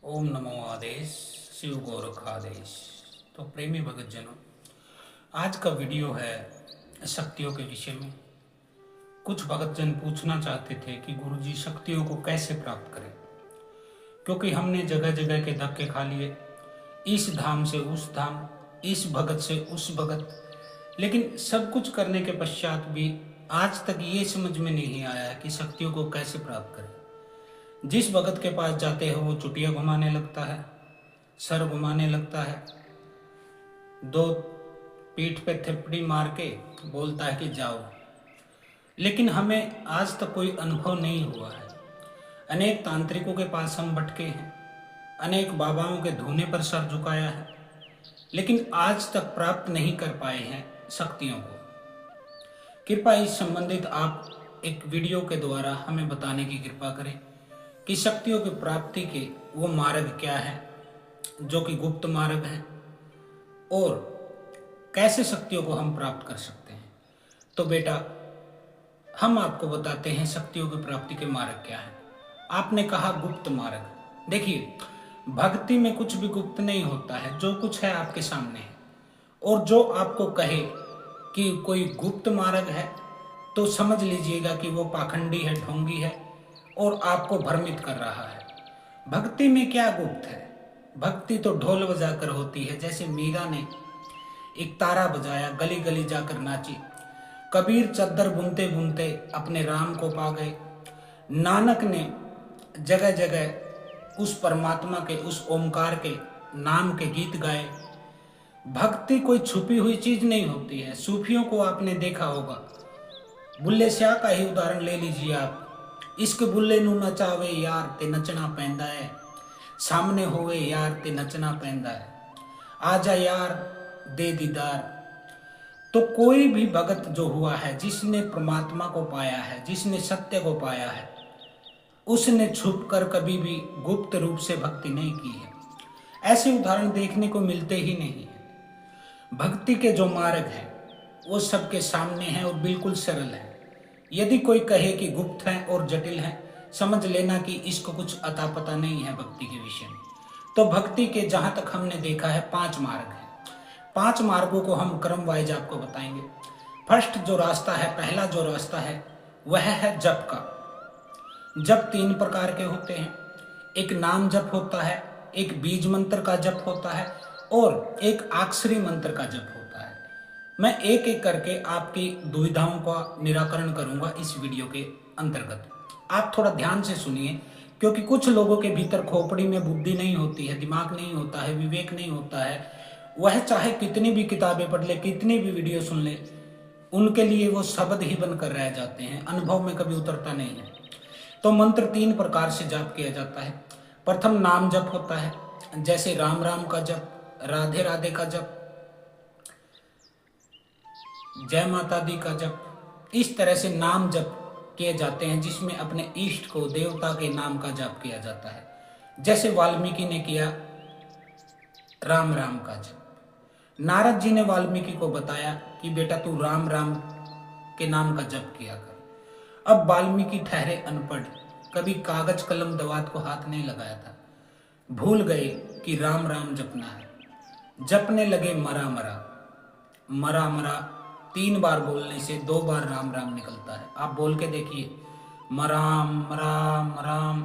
ओम नमो आदेश शिव गोरखादेश। तो प्रेमी भगतजनों, आज का वीडियो है शक्तियों के विषय में। कुछ भगतजन पूछना चाहते थे कि गुरुजी शक्तियों को कैसे प्राप्त करें, क्योंकि हमने जगह जगह के धक्के खा लिए, इस धाम से उस धाम, इस भगत से उस भगत, लेकिन सब कुछ करने के पश्चात भी आज तक ये समझ में नहीं आया कि शक्तियों को कैसे प्राप्त करें। जिस भगत के पास जाते हो वो चुटिया घुमाने लगता है, सर घुमाने लगता है, दो पीठ पे थप्पड़ी मार के बोलता है कि जाओ, लेकिन हमें आज तक कोई अनुभव नहीं हुआ है। अनेक तांत्रिकों के पास हम भटके हैं, अनेक बाबाओं के धूने पर सर झुकाया है, लेकिन आज तक प्राप्त नहीं कर पाए हैं शक्तियों को। कृपया इस संबंधित आप एक वीडियो के द्वारा हमें बताने की कृपा करें कि शक्तियों की प्राप्ति के वो मार्ग क्या है जो कि गुप्त मार्ग है, और कैसे शक्तियों को हम प्राप्त कर सकते हैं। तो बेटा, हम आपको बताते हैं शक्तियों की प्राप्ति के मार्ग क्या है। आपने कहा गुप्त मार्ग। देखिए, भक्ति में कुछ भी गुप्त नहीं होता है, जो कुछ है आपके सामने है। और जो आपको कहे कि कोई गुप्त मार्ग है तो समझ लीजिएगा कि वो पाखंडी है, ढोंगी है और आपको भ्रमित कर रहा है। भक्ति में क्या गुप्त है? भक्ति तो ढोल बजाकर होती है। जैसे मीरा ने एक तारा बजाया, गली गली जाकर नाची। कबीर चद्दर बुनते बुनते अपने राम को पा गए। नानक ने जगह जगह उस परमात्मा के, उस ओमकार के नाम के गीत गाए। भक्ति कोई छुपी हुई चीज नहीं होती है। सूफियों को आपने देखा होगा, बुल्ले शाह का ही उदाहरण ले लीजिए आप। इश्क बुल्ले नू नचावे यार ते नचना पैंदा है, सामने होवे यार ते नचना पैंदा है, आजा यार दे दीदार। तो कोई भी भगत जो हुआ है, जिसने परमात्मा को पाया है, जिसने सत्य को पाया है, उसने छुप कर कभी भी गुप्त रूप से भक्ति नहीं की है। ऐसे उदाहरण देखने को मिलते ही नहीं है। भक्ति के जो मार्ग है वो सबके सामने है और बिल्कुल सरल है। यदि कोई कहे कि गुप्त है और जटिल है, समझ लेना कि इसको कुछ अता पता नहीं है भक्ति के विषय में। तो भक्ति के जहां तक हमने देखा है 5 मार्ग है। 5 मार्गों को हम क्रम वाइज आपको बताएंगे। फर्स्ट जो रास्ता है, पहला जो रास्ता है, वह है जप का। जप 3 प्रकार के होते हैं। एक नाम जप होता है, एक बीज मंत्र का जप होता है और एक अक्षरी मंत्र का जप होता है। मैं एक एक करके आपकी दुविधाओं का निराकरण करूंगा इस वीडियो के अंतर्गत। आप थोड़ा ध्यान से सुनिए, क्योंकि कुछ लोगों के भीतर खोपड़ी में बुद्धि नहीं होती है, दिमाग नहीं होता है, विवेक नहीं होता है। वह चाहे कितनी भी किताबें पढ़ ले, कितनी भी वीडियो सुन ले, उनके लिए वो शब्द ही बनकर रह जाते हैं, अनुभव में कभी उतरता नहीं है। तो मंत्र 3 प्रकार से जाप किया जाता है। प्रथम नाम जप होता है, जैसे राम राम का जप, राधे राधे का जप, जय माता दी का जप। इस तरह से नाम जप किए जाते हैं, जिसमें अपने इष्ट को, देवता के नाम का जप किया जाता है। जैसे वाल्मीकि ने किया राम राम का जप। नारद जी ने वाल्मीकि को बताया कि बेटा तू राम राम के नाम का जप किया कर। अब वाल्मीकि ठहरे अनपढ़, कभी कागज कलम दवात को हाथ नहीं लगाया था, भूल गए कि राम राम जपना है। जपने लगे मरा मरा, मरा मरा। 3 बार बोलने से 2 बार राम राम निकलता है। आप बोल के देखिए, मराम राम राम,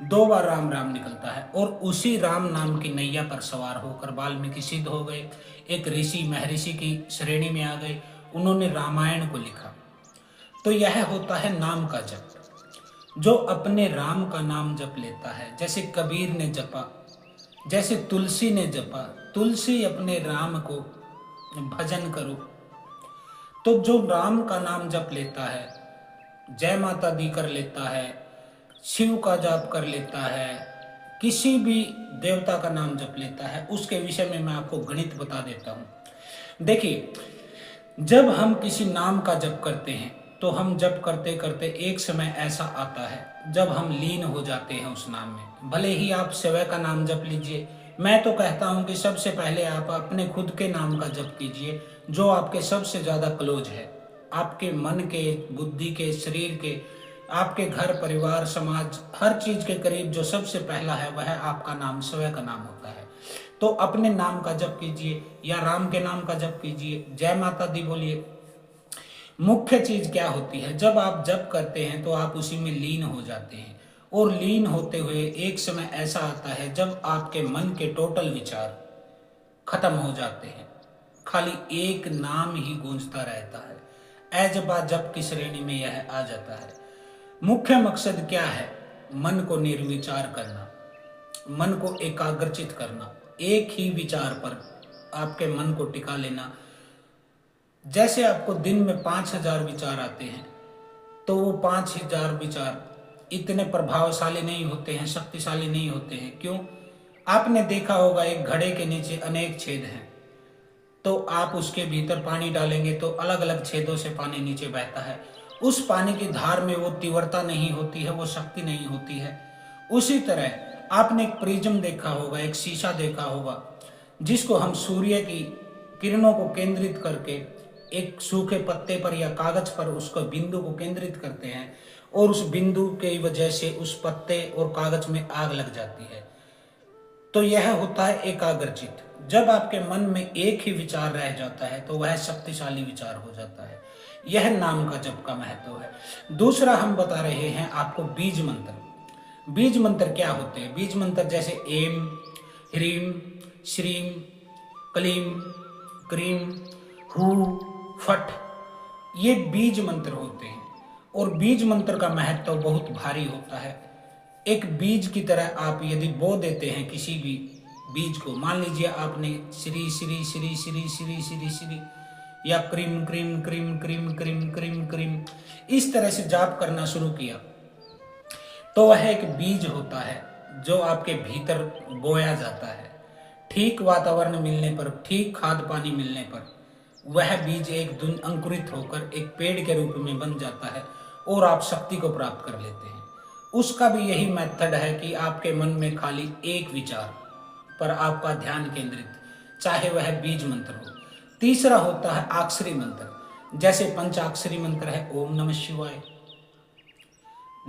2 बार राम राम निकलता है। और उसी राम नाम की नैया पर सवार होकर वाल्मीकि सिद्ध हो गए, एक ऋषि महर्षि की श्रेणी में आ गए। उन्होंने रामायण को लिखा। तो यह होता है नाम का जप। जो अपने राम का नाम जप लेता है, जैसे कबीर ने जपा, जैसे तुलसी ने जपा, तुलसी अपने राम को भजन करो। तो जो राम का नाम जप लेता है, जय माता दी कर लेता है, शिव का जाप कर लेता है, किसी भी देवता का नाम जप लेता है, उसके विषय में मैं आपको गणित बता देता हूं। देखिए, जब हम किसी नाम का जप करते हैं तो हम जप करते करते एक समय ऐसा आता है जब हम लीन हो जाते हैं उस नाम में। भले ही आप शिव का नाम जप लीजिए, मैं तो कहता हूं कि सबसे पहले आप अपने खुद के नाम का जप कीजिए, जो आपके सबसे ज्यादा क्लोज है, आपके मन के, बुद्धि के, शरीर के, आपके घर परिवार समाज हर चीज के करीब जो सबसे पहला है वह आपका नाम, स्वयं का नाम होता है। तो अपने नाम का जप कीजिए या राम के नाम का जप कीजिए, जय माता दी बोलिए। मुख्य चीज क्या होती है, जब आप जप करते हैं तो आप उसी में लीन हो जाते हैं, और लीन होते हुए एक समय ऐसा आता है जब आपके मन के टोटल विचार खत्म हो जाते हैं, खाली एक नाम ही गूंजता रहता है। ऐजबा जप की श्रेणी में यह आ जाता है। मुख्य मकसद क्या है, मन को निर्विचार करना, मन को एकाग्रचित करना, एक ही विचार पर आपके मन को टिका लेना। जैसे आपको दिन में 5,000 विचार आते हैं, तो वो 5,000 विचार इतने प्रभावशाली नहीं होते हैं, शक्तिशाली नहीं होते हैं। क्यों? आपने देखा होगा एक घड़े के नीचे अनेक छेद हैं, तो आप उसके भीतर पानी डालेंगे तो अलग अलग छेदों से पानी नीचे बहता है। उस पानी की धार में वो तीव्रता नहीं होती है, वो शक्ति नहीं होती है। उसी तरह आपने एक प्रिज्म देखा होगा, एक शीशा देखा होगा, जिसको हम सूर्य की किरणों को केंद्रित करके एक सूखे पत्ते पर या कागज पर उसको बिंदु को केंद्रित करते हैं, और उस बिंदु की वजह से उस पत्ते और कागज में आग लग जाती है। तो यह होता है एकाग्रचित। जब आपके मन में एक ही विचार रह जाता है तो वह शक्तिशाली विचार हो जाता है। यह नाम का जप का महत्व है। दूसरा हम बता रहे हैं आपको बीज मंत्र। बीज मंत्र क्या होते हैं? बीज मंत्र जैसे M, hreem, Shreem, क्लीम, cream, who, फट, ये बीज मंत्र होते हैं। और बीज मंत्र का महत्व बहुत भारी होता है। एक बीज की तरह आप यदि बो देते हैं किसी भी बीज को, मान लीजिए आपने श्री श्री श्री श्री श्री श्री श्री या cream cream cream cream cream cream cream इस तरह से जाप करना शुरू किया, तो वह एक बीज होता है जो आपके भीतर बोया जाता है। ठीक वातावरण मिलने पर, ठीक खाद पानी मिलने पर वह बीज एक दिन अंकुरित होकर एक पेड़ के रूप में बन जाता है और आप शक्ति को प्राप्त कर लेते हैं। उसका भी यही मेथड है कि आपके मन में खाली एक विचार पर आपका ध्यान केंद्रित, चाहे वह बीज मंत्र हो। तीसरा होता है अक्षरी मंत्र। जैसे पंचाक्षरी मंत्र है ओम नमः शिवाय,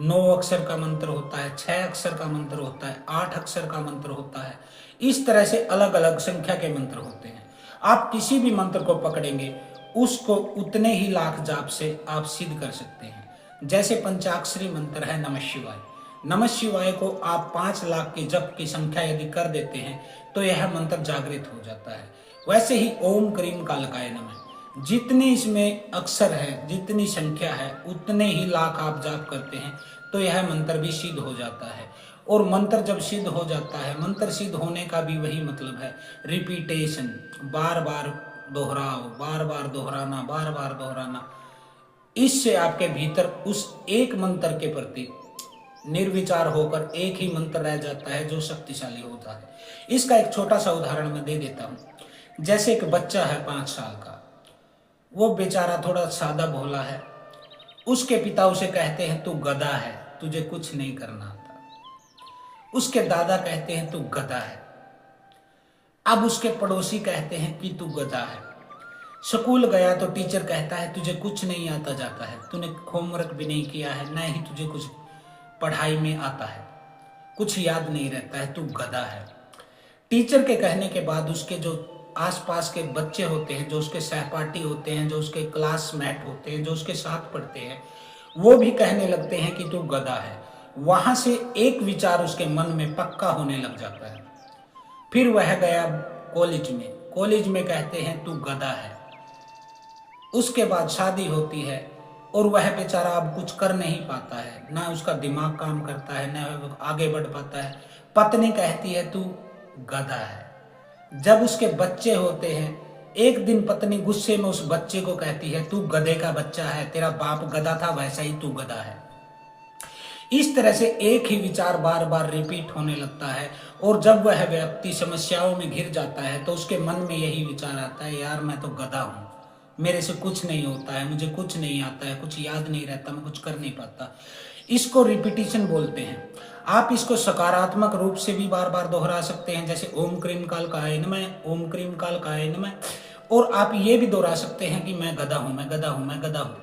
9 अक्षर का मंत्र होता है, 6 अक्षर का मंत्र होता है, 8 अक्षर का मंत्र होता है। इस तरह से अलग अलग संख्या के मंत्र होते हैं। आप किसी भी मंत्र को पकड़ेंगे उसको उतने ही लाख जाप से आप सिद्ध कर सकते हैं। जैसे पंचाक्षरी मंत्र है नमः शिवाय। नमः शिवाय को आप 5 लाख की जप की संख्या यदि कर देते हैं तो यह मंत्र जागृत हो जाता है। वैसे ही ओम क्रीम कालकाय नमः, जितने इसमें अक्षर है, जितनी संख्या है, उतने ही लाख आप जाप करते हैं तो यह मंत्र भी सिद्ध हो जाता है। और मंत्र जब सिद्ध हो जाता है, मंत्र सिद्ध होने का भी वही मतलब है, रिपीटेशन, बार बार दोहराओ, बार बार दोहराना, बार बार दोहराना। इससे आपके भीतर उस एक मंत्र के प्रति निर्विचार होकर एक ही मंत्र रह जाता है जो शक्तिशाली होता है। इसका एक छोटा सा उदाहरण मैं दे देता हूँ। जैसे एक बच्चा है 5 साल का, वो बेचारा थोड़ा सादा भोला है। उसके पिता उसे कहते हैं तू गधा है, तुझे कुछ नहीं करना आता। उसके दादा कहते हैं तू गधा है। अब उसके पड़ोसी कहते हैं कि तू गधा है। स्कूल गया तो टीचर कहता है तुझे कुछ नहीं आता जाता है, तूने होमवर्क भी नहीं किया है, न ही तुझे कुछ पढ़ाई में आता है, कुछ याद नहीं रहता है, तू गधा है। टीचर के कहने के बाद उसके जो आसपास के बच्चे होते हैं, जो उसके सहपाठी होते हैं, जो उसके क्लासमेट होते हैं, जो उसके साथ पढ़ते हैं, वो भी कहने लगते हैं कि तू गधा है। वहां से एक विचार उसके मन में पक्का होने लग जाता है। फिर वह गया कॉलेज में कहते हैं तू गधा है। उसके बाद शादी होती है और वह बेचारा अब कुछ कर नहीं पाता है, ना उसका दिमाग काम करता है, ना आगे बढ़ पाता है। पत्नी कहती है तू गधा है। जब उसके बच्चे होते हैं, एक दिन पत्नी गुस्से में उस बच्चे को कहती है तू गधे का बच्चा है, तेरा बाप गधा था वैसा ही तू गधा है। इस तरह से एक ही विचार बार बार रिपीट होने लगता है, और जब वह व्यक्ति समस्याओं में घिर जाता है तो उसके मन में यही विचार आता है, यार मैं तो गधा हूँ, मेरे से कुछ नहीं होता है, मुझे कुछ नहीं आता है, कुछ याद नहीं रहता, मैं कुछ कर नहीं पाता। इसको रिपीटिशन बोलते हैं। आप इसको सकारात्मक रूप से भी बार बार दोहरा सकते हैं, जैसे ओम क्रीम कालकाय नमः, ओम क्रीम कालकाय नमः। और आप ये भी दोहरा सकते हैं कि मैं गधा हूँ, मैं गधा हूँ, मैं गधा हूँ।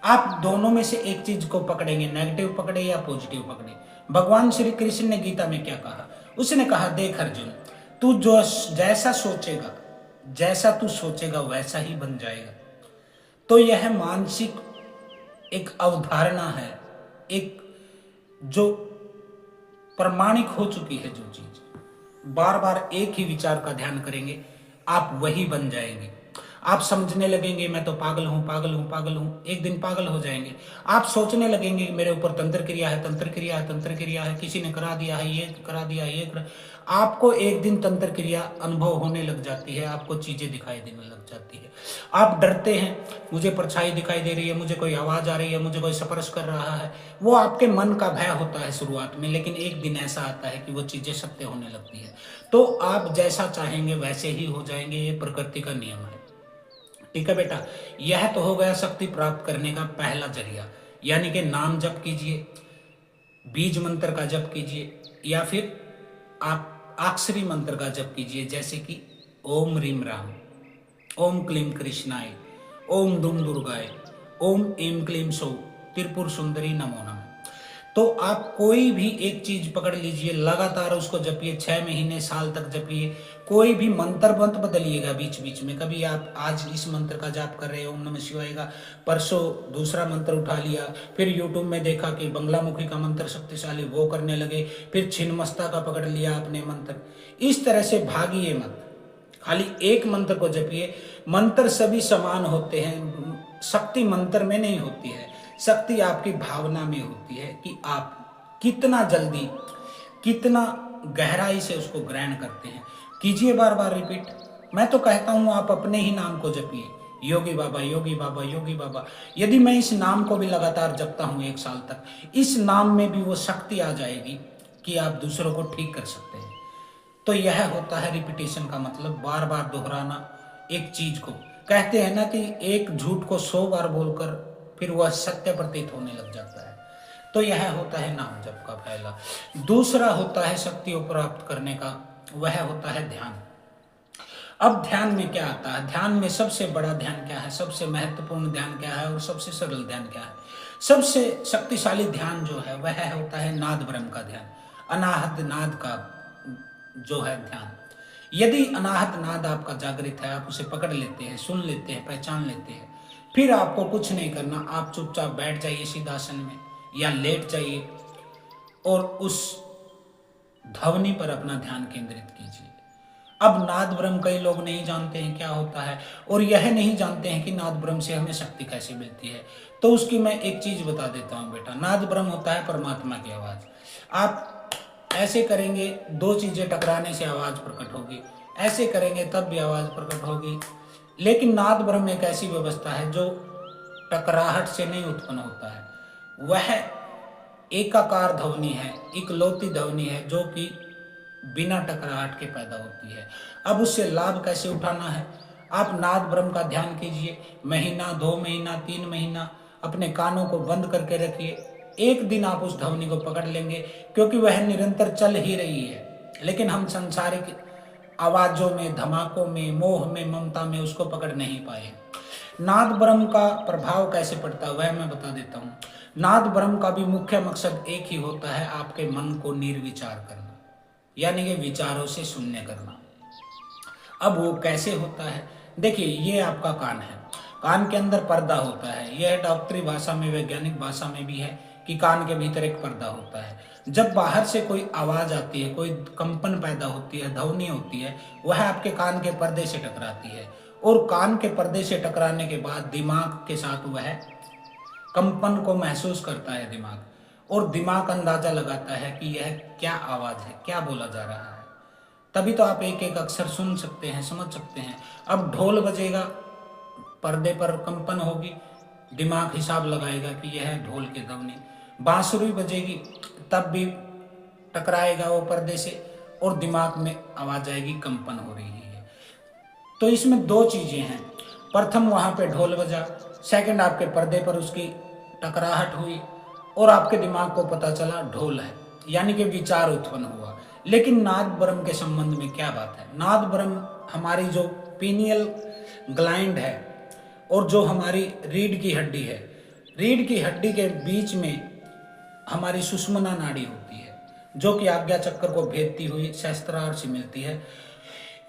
आप दोनों में से एक चीज को पकड़ेंगे, नेगेटिव पकड़े या पॉजिटिव पकड़े। भगवान श्री कृष्ण ने गीता में क्या कहा? उसने कहा, देख अर्जुन, तू जो जैसा तू सोचेगा वैसा ही बन जाएगा। तो यह मानसिक एक अवधारणा है, एक जो प्रमाणिक हो चुकी है। जो चीज बार बार एक ही विचार का ध्यान करेंगे, आप वही बन जाएंगे। आप समझने लगेंगे मैं तो पागल हूं, पागल हूं, पागल हूं, एक दिन पागल हो जाएंगे। आप सोचने लगेंगे मेरे ऊपर तंत्र क्रिया है, तंत्र क्रिया है, तंत्र क्रिया है, किसी ने करा दिया है, ये करा दिया है, ये करा। आपको एक दिन तंत्र क्रिया अनुभव होने लग जाती है, आपको चीजें दिखाई देने लग जाती है। आप डरते हैं, मुझे परछाई दिखाई दे रही है, मुझे कोई आवाज आ रही है, मुझे कोई स्पर्श कर रहा है। वो आपके मन का भय होता है शुरुआत में, लेकिन एक दिन ऐसा आता है कि वो चीजें सत्य होने लगती है। तो आप जैसा चाहेंगे वैसे ही हो जाएंगे, ये प्रकृति का नियम है। ठीक है बेटा, यह तो हो गया शक्ति प्राप्त करने का पहला जरिया, यानी कि नाम जप कीजिए, बीज मंत्र का जप कीजिए, या फिर आप अक्षरी मंत्र का जप कीजिए, जैसे कि ओम रीम राम, ओम क्लीम कृष्णाय, ओम दुम दुर्गाय, ओम एम क्लीम सौ, त्रिपुर सुंदरी नमो नमः। तो आप कोई भी एक चीज पकड़ लीजिए, लगातार उसको जपिए, 6 महीने साल तक जपिए। कोई भी मंत्र मत बदलिएगा बीच बीच में। कभी आप आज इस मंत्र का जाप कर रहे हो, ओम नमः शिवाय का, परसों दूसरा मंत्र उठा लिया, फिर यूट्यूब में देखा कि बंगलामुखी का मंत्र शक्तिशाली, वो करने लगे, फिर छिन्नमस्ता का पकड़ लिया आपने मंत्र। इस तरह से भागिए मत, खाली एक मंत्र को जपिए। मंत्र सभी समान होते हैं, शक्ति मंत्र में नहीं होती है, शक्ति आपकी भावना में होती है कि आप कितना जल्दी, कितना गहराई से उसको ग्रहण करते हैं। कीजिए बार बार रिपीट। मैं तो कहता हूं आप अपने ही नाम को जपिए, योगी बाबा, योगी बाबा, योगी बाबा। यदि मैं इस नाम को भी लगातार जपता हूं 1 साल तक, इस नाम में भी वो शक्ति आ जाएगी कि आप दूसरों को ठीक कर सकते हैं। तो यह होता है रिपीटेशन का मतलब, बार बार दोहराना एक चीज को। कहते हैं ना कि एक झूठ को 100 बार बोलकर फिर वह सत्य प्रतीत होने लग जाता है। तो यह होता है नाम जप का पहला। दूसरा होता है शक्तियों प्राप्त करने का, वह होता है ध्यान। अब ध्यान में क्या आता है? ध्यान में सबसे बड़ा ध्यान क्या है, सबसे महत्वपूर्ण ध्यान क्या है, और सबसे सरल ध्यान क्या है? सबसे शक्तिशाली ध्यान जो है वह होता है नाद ब्रह्म का ध्यान, अनाहत नाद का जो है ध्यान। यदि अनाहत नाद आपका जागृत है, आप उसे पकड़ लेते हैं, सुन लेते हैं, पहचान लेते हैं, फिर आपको कुछ नहीं करना। आप चुपचाप बैठ जाइए सिद्धासन में या लेट जाइए और उस ध्वनि पर अपना ध्यान केंद्रित कीजिए। अब नाद ब्रह्म कई लोग नहीं जानते हैं क्या होता है, और यह नहीं जानते हैं कि नाद ब्रह्म से हमें शक्ति कैसे मिलती है। तो उसकी मैं एक चीज बता देता हूं बेटा। नाद ब्रह्म होता है परमात्मा की आवाज। आप ऐसे करेंगे, 2 चीजें टकराने से आवाज प्रकट होगी, ऐसे करेंगे तब भी आवाज प्रकट होगी। लेकिन नाद ब्रह्म एक ऐसी व्यवस्था है जो टकराहट से नहीं उत्पन्न होता है, वह एकाकार ध्वनि है, इकलौती ध्वनि है जो कि बिना टकराहट के पैदा होती है। अब उससे लाभ कैसे उठाना है? आप नाद ब्रह्म का ध्यान कीजिए, महीना, 2 महीना, 3 महीना अपने कानों को बंद करके रखिए। एक दिन आप उस ध्वनि को पकड़ लेंगे, क्योंकि वह निरंतर चल ही रही है, लेकिन हम सांसारिक आवाजों में, धमाकों में, मोह में, ममता में उसको पकड़ नहीं पाए। नाद ब्रह्म का प्रभाव कैसे पड़ता है वह मैं बता देता हूँ। नाद ब्रह्म का भी मुख्य मकसद एक ही होता है, आपके मन को निर्विचार करना, यानी कि विचारों से शून्य करना। अब वो कैसे होता है? देखिए, ये आपका कान है, कान के अंदर पर्दा होता है। यह डॉक्टरी भाषा में, वैज्ञानिक भाषा में भी है कि कान के भीतर एक पर्दा होता है। जब बाहर से कोई आवाज आती है, कोई कंपन पैदा होती है, ध्वनि होती है, वह आपके कान के पर्दे से टकराती है, और कान के पर्दे से टकराने के बाद दिमाग के साथ वह कंपन को महसूस करता है दिमाग, और दिमाग अंदाजा लगाता है कि यह क्या आवाज है, क्या बोला जा रहा है। तभी तो आप एक एक अक्षर सुन सकते हैं, समझ सकते हैं। अब ढोल बजेगा, पर्दे पर कंपन होगी, दिमाग हिसाब लगाएगा कि यह ढोल की ध्वनि। बांसुरी बजेगी, तब भी टकराएगा वो पर्दे से, और दिमाग में आवाज आएगी कंपन हो रही है। तो इसमें 2 चीजें हैं। प्रथम वहां पे ढोल बजा, सेकंड आपके पर्दे पर उसकी टकराहट हुई, और आपके दिमाग को पता चला ढोल है, यानी कि विचार उत्पन्न हुआ। लेकिन नाद ब्रह्म के संबंध में क्या बात है? नाद ब्रह्म हमारी जो पीनियल ग्लैंड है और जो हमारी रीढ़ की हड्डी है, रीढ़ की हड्डी के बीच में हमारी सुषुम्ना नाड़ी होती है, जो कि आज्ञा चक्र को भेदती हुई सहस्त्रार से मिलती है।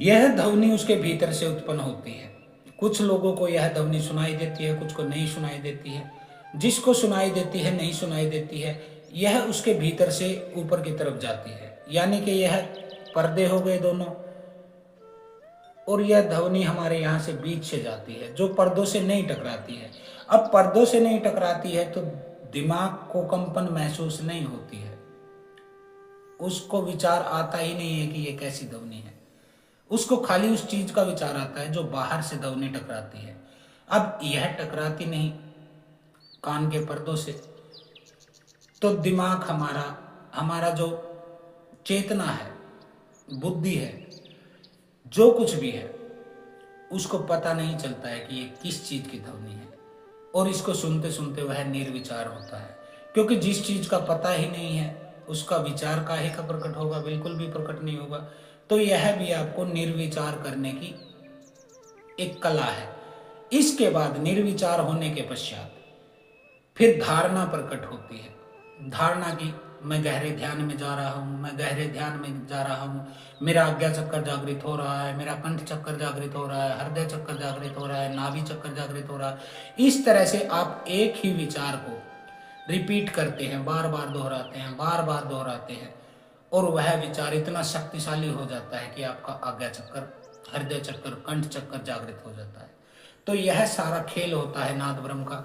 यह ध्वनि उसके भीतर से उत्पन्न होती है। कुछ लोगों को यह ध्वनि सुनाई देती है, कुछ को नहीं सुनाई देती है। जिसको सुनाई देती है, नहीं सुनाई देती है, यह उसके भीतर से ऊपर की तरफ जाती है, यानी कि यह पर्दे हो गए दोनों, और यह ध्वनि हमारे यहाँ से बीच से जाती है, जो पर्दों से नहीं टकराती है। अब पर्दों से नहीं टकराती है तो दिमाग को कंपन महसूस नहीं होती है, उसको विचार आता ही नहीं है कि ये कैसी ध्वनि है। उसको खाली उस चीज का विचार आता है जो बाहर से ध्वनि टकराती है। अब यह टकराती नहीं कान के पर्दों से, तो दिमाग हमारा जो चेतना है, बुद्धि है, जो कुछ भी है, उसको पता नहीं चलता है कि ये किस चीज की ध्वनि है, और इसको सुनते सुनते वह निर्विचार होता है। क्योंकि जिस चीज का पता ही नहीं है उसका विचार काहे का प्रकट होगा, बिल्कुल भी प्रकट नहीं होगा। तो यह भी आपको निर्विचार करने की एक कला है। इसके बाद निर्विचार होने के पश्चात फिर धारणा प्रकट होती है। धारणा की मैं गहरे ध्यान में जा रहा हूँ, मैं गहरे ध्यान में जा रहा हूँ, मेरा आज्ञा चक्कर जागृत हो रहा है, मेरा कंठ चक्कर जागृत हो रहा है, हृदय चक्कर जागृत हो रहा है, नाभि चक्कर जागृत हो रहा है। इस तरह से आप एक ही विचार को रिपीट करते हैं, बार बार दोहराते हैं, बार बार दोहराते हैं, और वह विचार इतना शक्तिशाली हो जाता है कि आपका आज्ञा चक्कर, हृदय चक्कर, कंठ चक्कर जागृत हो जाता है। तो यह सारा खेल होता है नाद ब्रह्म का।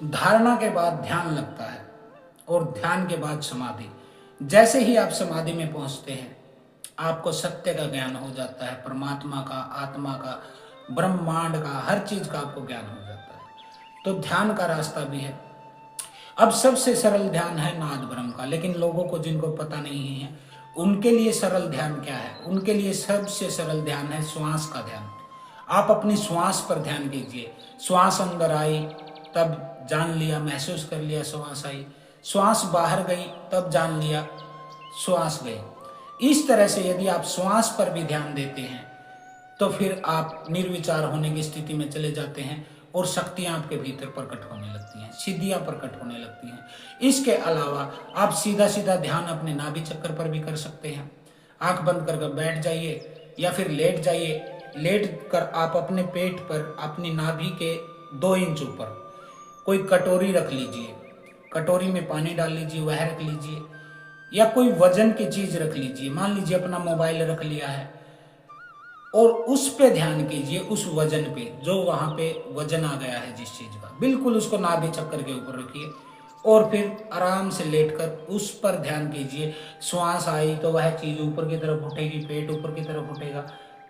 धारणा के बाद ध्यान लगता है, और ध्यान के बाद समाधि। जैसे ही आप समाधि में पहुंचते हैं आपको सत्य का ज्ञान हो जाता है, परमात्मा का, आत्मा का, ब्रह्मांड का, हर चीज का आपको ज्ञान हो जाता है। तो ध्यान का रास्ता भी है। अब सबसे सरल ध्यान है नाद ब्रह्म का, लेकिन लोगों को जिनको पता नहीं है उनके लिए सरल ध्यान क्या है? उनके लिए सबसे सरल ध्यान है श्वास का ध्यान। आप अपनी श्वास पर ध्यान कीजिए। श्वास अंदर आई तब जान लिया, महसूस कर लिया श्वास आई, श्वास बाहर गई तब जान लिया श्वास गई। इस तरह से यदि आप श्वास पर भी ध्यान देते हैं तो फिर आप निर्विचार होने की स्थिति में चले जाते हैं, और शक्तियां आपके भीतर प्रकट होने लगती हैं, सिद्धियां प्रकट होने लगती हैं। इसके अलावा आप सीधा सीधा ध्यान अपने नाभि चक्कर पर भी कर सकते हैं। आंख बंद करके बैठ जाइए या फिर लेट जाइए। लेट कर आप अपने पेट पर, अपनी नाभि के 2 इंच ऊपर कोई कटोरी रख लीजिए, कटोरी में पानी डाल लीजिए, वह रख लीजिए, या कोई वजन की चीज रख लीजिए। मान लीजिए अपना मोबाइल रख लिया है, और उस पे ध्यान कीजिए, उस वजन पे, जो वहां पे वजन आ गया है जिस चीज का, बिल्कुल उसको नाभि चक्कर के ऊपर रखिए, और फिर आराम से लेटकर उस पर ध्यान कीजिए। श्वास आई तो वह चीज ऊपर की तरफ उठेगी, पेट ऊपर की तरफ उठेगा।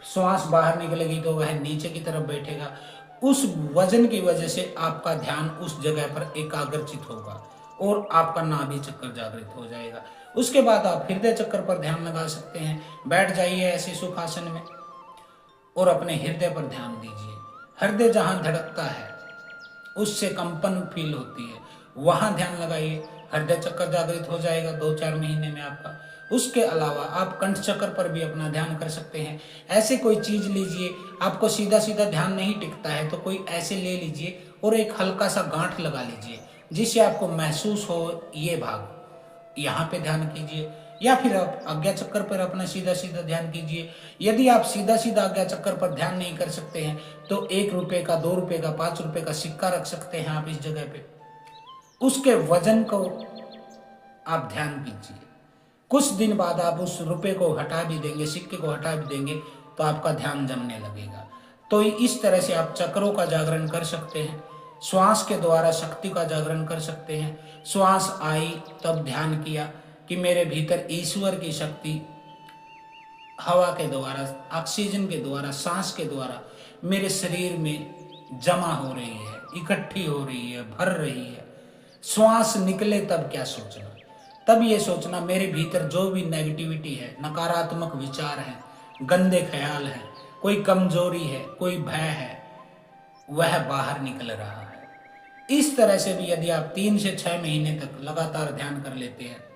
श्वास बाहर निकलेगी तो वह नीचे की तरफ बैठेगा। उस वजन की वजह से आपका ध्यान उस जगह पर एकाग्रचित होगा और आपका नाभि चक्कर जागृत हो जाएगा। उसके बाद आप हृदय चक्कर पर ध्यान लगा सकते हैं। बैठ जाइए ऐसे सुखासन में और अपने हृदय पर ध्यान दीजिए। हृदय जहां धड़कता है उससे कंपन फील होती है, वहां ध्यान लगाइए, हृदय चक्कर जागृत हो जाएगा 2-4 महीने में आपका। उसके अलावा आप कंठ चक्र पर भी अपना ध्यान कर सकते हैं। ऐसे कोई चीज लीजिए, आपको सीधा सीधा ध्यान नहीं टिकता है तो कोई ऐसे ले लीजिए और एक हल्का सा गांठ लगा लीजिए, जिससे आपको महसूस हो ये भाग, यहाँ पे ध्यान कीजिए। या फिर आप आज्ञा चक्कर पर अपना सीधा सीधा ध्यान कीजिए। यदि आप सीधा सीधा आज्ञा चक्कर पर ध्यान नहीं कर सकते हैं तो 1 रुपए का, 2 रुपए का, 5 रुपए का सिक्का रख सकते हैं आप इस जगह पे। उसके वजन को आप ध्यान कीजिए। कुछ दिन बाद आप उस रुपए को हटा भी देंगे, सिक्के को हटा भी देंगे तो आपका ध्यान जमने लगेगा। तो इस तरह से आप चक्रों का जागरण कर सकते हैं। श्वास के द्वारा शक्ति का जागरण कर सकते हैं। श्वास आई तब ध्यान किया कि मेरे भीतर ईश्वर की शक्ति हवा के द्वारा, ऑक्सीजन के द्वारा, सांस के द्वारा मेरे शरीर में जमा हो रही है, इकट्ठी हो रही है, भर रही है। श्वास निकले तब क्या सोचना, तब ये सोचना मेरे भीतर जो भी नेगेटिविटी है, नकारात्मक विचार है, गंदे ख्याल है, कोई कमजोरी है, कोई भय है, वह बाहर निकल रहा है। इस तरह से भी यदि आप 3 से 6 महीने तक लगातार ध्यान कर लेते हैं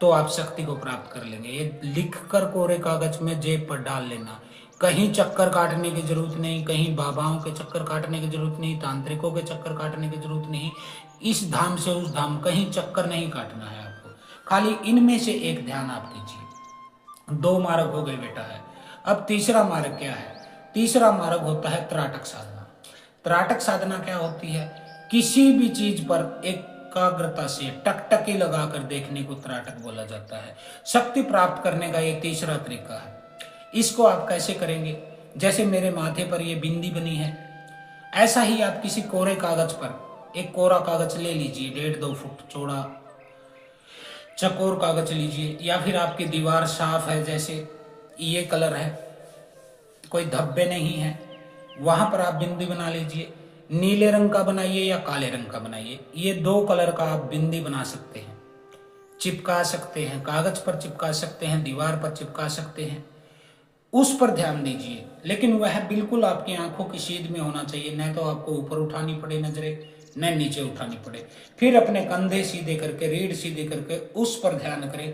तो आप शक्ति को प्राप्त कर लेंगे। ये लिख कर कोरे कागज में जेब पर डाल लेना, कहीं चक्कर काटने की जरूरत नहीं, कहीं बाबाओं के चक्कर काटने की जरूरत नहीं, तांत्रिकों के चक्कर काटने की जरूरत नहीं, इस धाम से उस धाम कहीं चक्कर नहीं काटना है आपको। खाली इनमें से एक ध्यान आप कीजिए। 2 मार्ग हो गए बेटा है। अब तीसरा मार्ग क्या है? तीसरा मार्ग होता है त्राटक साधना। त्राटक साधना क्या होती है? किसी भी चीज पर एकाग्रता से टकटकी लगाकर देखने को त्राटक बोला जाता है। शक्ति प्राप्त करने का ये तीसरा तरीका है। इसको आप कैसे करेंगे? जैसे मेरे माथे पर ये बिंदी बनी है, ऐसा ही आप किसी कोरे कागज पर एक कोरा कागज ले लीजिए, 1.5-2 फुट चौड़ा चकोर कागज लीजिए, या फिर आपकी दीवार साफ है, जैसे ये कलर है, कोई धब्बे नहीं है, वहां पर आप बिंदी बना लीजिए। नीले रंग का बनाइए या काले रंग का बनाइए, ये 2 कलर का आप बिंदी बना सकते हैं, चिपका सकते हैं, कागज पर चिपका सकते हैं, दीवार पर चिपका सकते हैं। उस पर ध्यान दीजिए, लेकिन वह बिल्कुल आपकी आंखों की सीध में होना चाहिए, न तो आपको ऊपर उठानी पड़े नजरें, न नीचे उठानी पड़े। फिर अपने कंधे सीधे करके, रीढ़ सीधे करके उस पर ध्यान करें।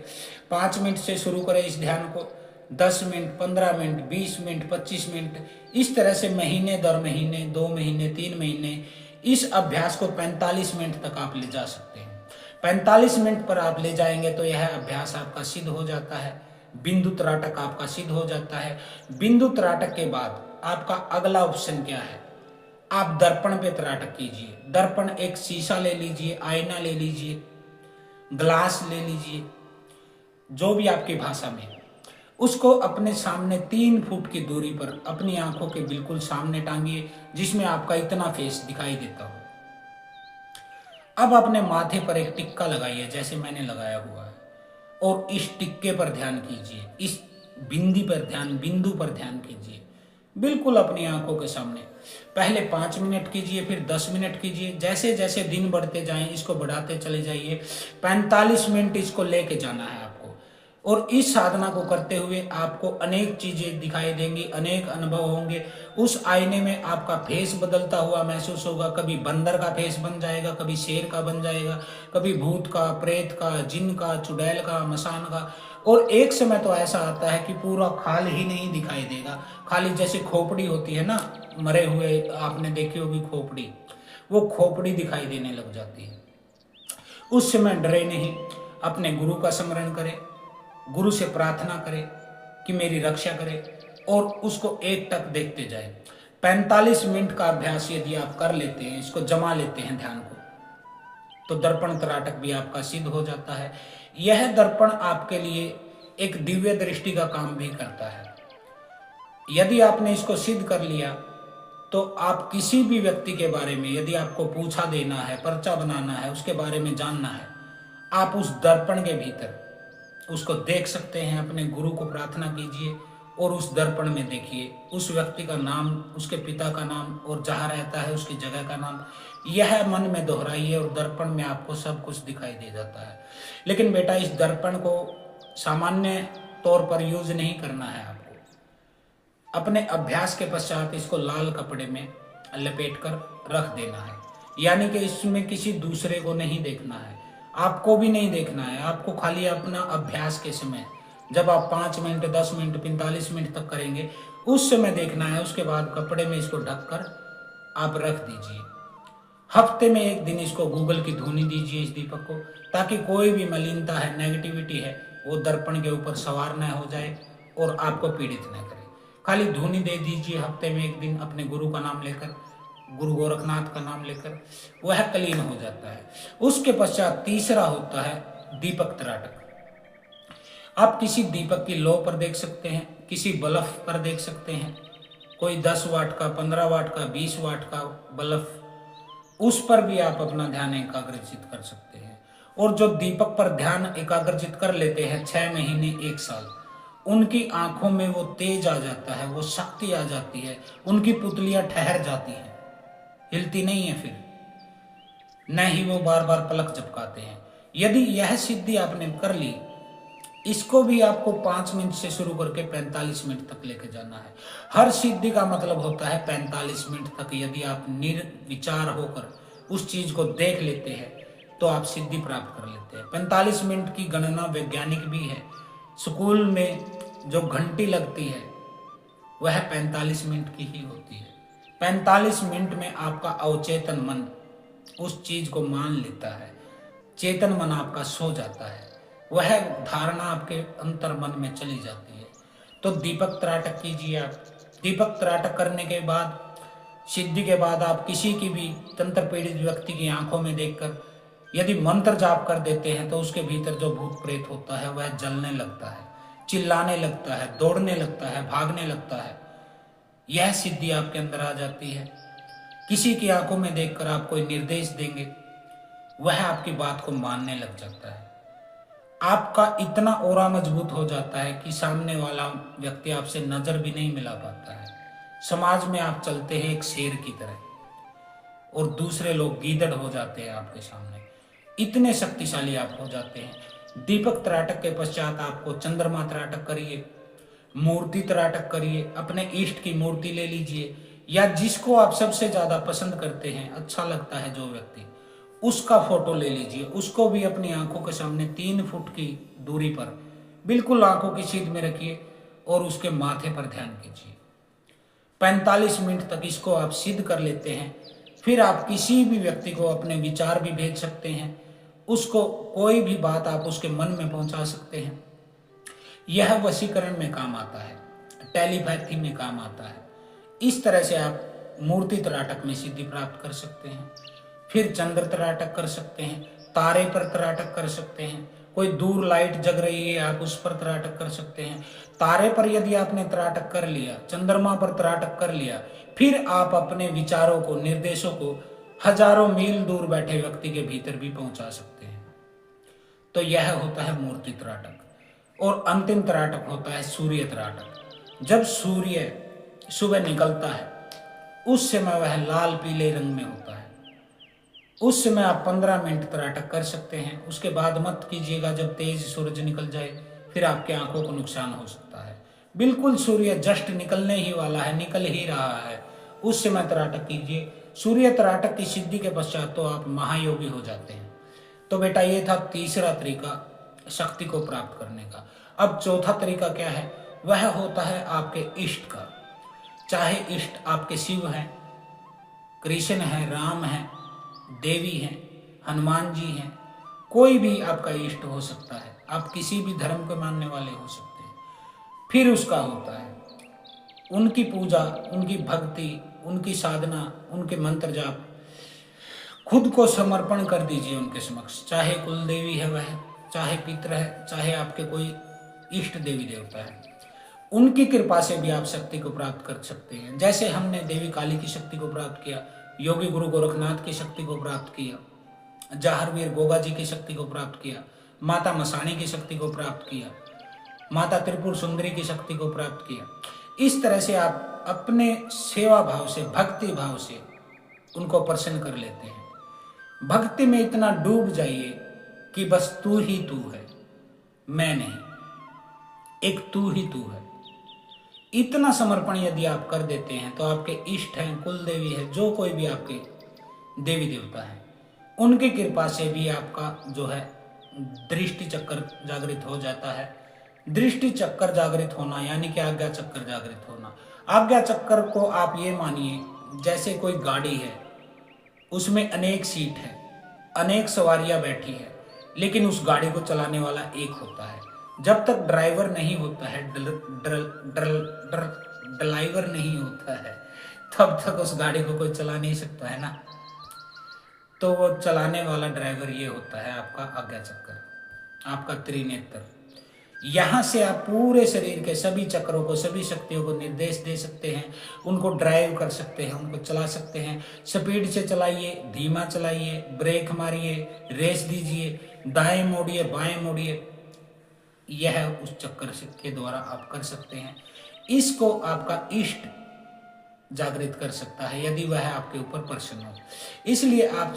5 मिनट से शुरू करें इस ध्यान को, 10 मिनट, 15 मिनट, 20 मिनट, 25 मिनट, इस तरह से महीने दर महीने, 2 महीने, 3 महीने, इस अभ्यास को 45 मिनट तक आप ले जा सकते हैं। 45 मिनट पर आप ले जाएंगे तो यह अभ्यास आपका सिद्ध हो जाता है, बिंदु त्राटक आपका सिद्ध हो जाता है। बिंदु त्राटक के बाद आपका अगला ऑप्शन क्या है? आप दर्पण पे त्राटक कीजिए। दर्पण एक शीशा ले लीजिए, आईना ले लीजिए, ग्लास ले लीजिए, जो भी आपकी भाषा में, उसको अपने सामने 3 फुट की दूरी पर अपनी आंखों के बिल्कुल सामने टांगिए, जिसमें आपका इतना फेस दिखाई देता हो। अब अपने माथे पर एक टिक्का लगाइए, जैसे मैंने लगाया हुआ है, और इस टिक्के पर ध्यान कीजिए, इस बिंदी पर ध्यान, बिंदु पर ध्यान कीजिए, बिल्कुल अपनी आंखों के सामने। पहले 5 मिनट कीजिए, फिर 10 मिनट कीजिए, जैसे जैसे दिन बढ़ते जाएं इसको बढ़ाते चले जाइए। 45 मिनट इसको लेके जाना है आपको। और इस साधना को करते हुए आपको अनेक चीजें दिखाई देंगी, अनेक अनुभव होंगे। उस आईने में आपका फेस बदलता हुआ महसूस होगा। कभी बंदर का फेस बन जाएगा, कभी शेर का बन जाएगा, कभी भूत का, प्रेत का, जिन का, चुड़ैल का, मसान का। और एक समय तो ऐसा आता है कि पूरा खाल ही नहीं दिखाई देगा, खाली जैसे खोपड़ी होती है ना, मरे हुए आपने देखी होगी खोपड़ी, वो खोपड़ी दिखाई देने लग जाती है। उस समय डरे नहीं, अपने गुरु का स्मरण करें, गुरु से प्रार्थना करें कि मेरी रक्षा करे, और उसको एक टक देखते जाए। 45 मिनट का अभ्यास यदि आप कर लेते हैं, इसको जमा लेते हैं ध्यान को, तो दर्पण त्राटक भी आपका सिद्ध हो जाता है। यह दर्पण आपके लिए एक दिव्य दृष्टि का काम भी करता है। यदि आपने इसको सिद्ध कर लिया तो आप किसी भी व्यक्ति के बारे में, यदि आपको पूछा देना है, पर्चा बनाना है, उसके बारे में जानना है, आप उस दर्पण के भीतर उसको देख सकते हैं। अपने गुरु को प्रार्थना कीजिए और उस दर्पण में देखिए उस व्यक्ति का नाम, उसके पिता का नाम, और जहाँ रहता है उसकी जगह का नाम। यह मन में दोहराइए और दर्पण में आपको सब कुछ दिखाई दे जाता है। लेकिन बेटा, इस दर्पण को सामान्य तौर पर यूज नहीं करना है आपको। अपने अभ्यास के पश्चात इसको लाल कपड़े में लपेट कर रख देना है, यानी कि इसमें किसी दूसरे को नहीं देखना है, आपको भी नहीं देखना है। आपको खाली अपना अभ्यास के समय, जब आप 5 मिनट, 10 मिनट, 45 मिनट तक करेंगे, उस समय देखना है। उसके बाद कपड़े में इसको ढककर आप रख दीजिए। हफ्ते में 1 दिन इसको गूगल की धुनी दीजिए इस दीपक को, ताकि कोई भी मलिनता है, नेगेटिविटी है, वो दर्पण के ऊपर सवार न हो जाए और आपको पीड़ित न करे। खाली धुनी दे दीजिए हफ्ते में 1 दिन, अपने गुरु का नाम लेकर, गुरु गोरखनाथ का नाम लेकर, वह क्लीन हो जाता है। उसके पश्चात तीसरा होता है दीपक त्राटक। आप किसी दीपक की लौ पर देख सकते हैं, किसी बल्ब पर देख सकते हैं, कोई 10 वाट का, 15 वाट का, 20 वाट का बल्ब, उस पर भी आप अपना ध्यान एकाग्रचित कर सकते हैं। और जो दीपक पर ध्यान एकाग्रचित कर लेते हैं 6 महीने, 1 साल, उनकी आंखों में वो तेज आ जाता है, वो शक्ति आ जाती है, उनकी पुतलियां ठहर जाती हैं, हिलती नहीं है फिर, न ही वो बार बार पलक झपकाते हैं। यदि यह सिद्धि आपने कर ली, इसको भी आपको 5 मिनट से शुरू करके 45 मिनट तक लेके जाना है। हर सिद्धि का मतलब होता है 45 मिनट तक। यदि आप निर्विचार होकर उस चीज को देख लेते हैं तो आप सिद्धि प्राप्त कर लेते हैं। 45 मिनट की गणना वैज्ञानिक भी है। स्कूल में जो घंटी लगती है वह 45 मिनट की ही होती है। 45 मिनट में आपका अवचेतन मन उस चीज को मान लेता है, चेतन मन आपका सो जाता है, वह धारणा आपके अंतर मन में चली जाती है। तो दीपक त्राटक कीजिए आप। दीपक त्राटक करने के बाद, सिद्धि के बाद, आप किसी की भी तंत्र पीड़ित व्यक्ति की आंखों में देखकर यदि मंत्र जाप कर देते हैं तो उसके भीतर जो भूत प्रेत होता है वह जलने लगता है, चिल्लाने लगता है, दौड़ने लगता है, भागने लगता है। यह सिद्धि आपके अंदर आ जाती है। किसी की आंखों में देखकर आप कोई निर्देश देंगे, वह आपकी बात को मानने लग जाता है। आपका इतना ऑरा मजबूत हो जाता है कि सामने वाला व्यक्ति आपसे नजर भी नहीं मिला पाता है। समाज में आप चलते हैं एक शेर की तरह और दूसरे लोग गीदड़ हो जाते हैं आपके सामने। इतने शक्तिशाली आप हो जाते हैं। दीपक त्राटक के पश्चात आपको चंद्रमा त्राटक करिए, मूर्ति त्राटक करिए, अपने इष्ट की मूर्ति ले लीजिए, या जिसको आप सबसे ज्यादा पसंद करते हैं, अच्छा लगता है जो व्यक्ति, उसका फोटो ले लीजिए। उसको भी अपनी आंखों के सामने 3 फुट की दूरी पर बिल्कुल आंखों की सीध में रखिए और उसके माथे पर ध्यान कीजिए। 45 मिनट तक इसको आप सिद्ध कर लेते हैं। फिर आप किसी भी व्यक्ति को अपने विचार भी भेज सकते हैं, उसको कोई भी बात आप उसके मन में पहुंचा सकते हैं। यह वशीकरण में काम आता है, टेलीपैथी में काम आता है। इस तरह से आप मूर्ति त्राटक में सिद्धि प्राप्त कर सकते हैं। फिर चंद्र त्राटक कर सकते हैं, तारे पर त्राटक कर सकते हैं, कोई दूर लाइट जग रही है आप उस पर त्राटक कर सकते हैं। तारे पर यदि आपने त्राटक कर लिया, चंद्रमा पर त्राटक कर लिया, फिर आप अपने विचारों को, निर्देशों को हजारों मील दूर बैठे व्यक्ति के भीतर भी पहुंचा सकते हैं। तो यह होता है मूर्ति त्राटक। और अंतिम त्राटक होता है सूर्य त्राटक। जब सूर्य सुबह निकलता है उस समय वह लाल पीले रंग में होता है। उस समय आप 15 मिनट त्राटक कर सकते हैं। उसके बाद मत कीजिएगा जब तेज सूरज निकल जाए, फिर आपके आंखों को नुकसान हो सकता है। बिल्कुल सूर्य जस्ट निकलने ही वाला है, निकल ही रहा है, उस समय त्राटक कीजिए। सूर्य त्राटक की सिद्धि के पश्चात तो आप महायोगी हो जाते हैं। तो बेटा ये था तीसरा तरीका शक्ति को प्राप्त करने का। अब चौथा तरीका क्या है? वह होता है आपके इष्ट का। चाहे इष्ट आपके शिव हैं, कृष्ण है, राम है, देवी हैं, हनुमान जी हैं, कोई भी आपका इष्ट हो सकता है। आप किसी भी धर्म के मानने वाले हो सकते हैं। फिर उसका होता है उनकी पूजा, उनकी भक्ति, उनकी साधना, उनके मंत्र जाप। खुद को समर्पण कर दीजिए उनके समक्ष। चाहे कुल देवी है वह, चाहे पितर है, चाहे आपके कोई इष्ट देवी देवता है, उनकी कृपा से भी आप शक्ति को प्राप्त कर सकते हैं। जैसे हमने देवी काली की शक्ति को प्राप्त किया, योगी गुरु गोरखनाथ की शक्ति को प्राप्त किया, जाहरवीर गोगा जी की शक्ति को प्राप्त किया, माता मसाणी की शक्ति को प्राप्त किया, माता त्रिपुर सुंदरी की शक्ति को प्राप्त किया। इस तरह से आप अपने सेवा भाव से, भक्ति भाव से उनको प्रसन्न कर लेते हैं। भक्ति में इतना डूब जाइए कि बस तू ही तू है, मैं नहीं, एक तू ही तू है। इतना समर्पण यदि आप कर देते हैं तो आपके इष्ट हैं, कुल देवी है, जो कोई भी आपके देवी देवता है, उनकी कृपा से भी आपका जो है दृष्टि चक्कर जागृत हो जाता है। दृष्टि चक्कर जागृत होना यानी कि आज्ञा चक्कर जागृत होना। आज्ञा चक्कर को आप ये मानिए जैसे कोई गाड़ी है, उसमें अनेक सीट है, अनेक सवारियां बैठी है, लेकिन उस गाड़ी को चलाने वाला एक होता है। जब तक ड्राइवर नहीं होता है, ड्राइवर नहीं होता है, तब तक उस गाड़ी को कोई चला नहीं सकता है ना। तो वो चलाने वाला ड्राइवर ये होता है आपका आज्ञा चक्कर, आपका त्रिनेत्र। यहाँ से आप पूरे शरीर के सभी चक्रों को, सभी शक्तियों को निर्देश दे सकते हैं, उनको ड्राइव कर सकते हैं, उनको चला सकते हैं। स्पीड से चलाइए, धीमा चलाइए, ब्रेक मारिए, रेस दीजिए, दाएं मोड़िए, बाएं मोड़िए, यह उस चक्कर के द्वारा आप कर सकते हैं। इसको आपका इष्ट जागृत कर सकता है यदि वह आपके ऊपर प्रसन्न हो। इसलिए आप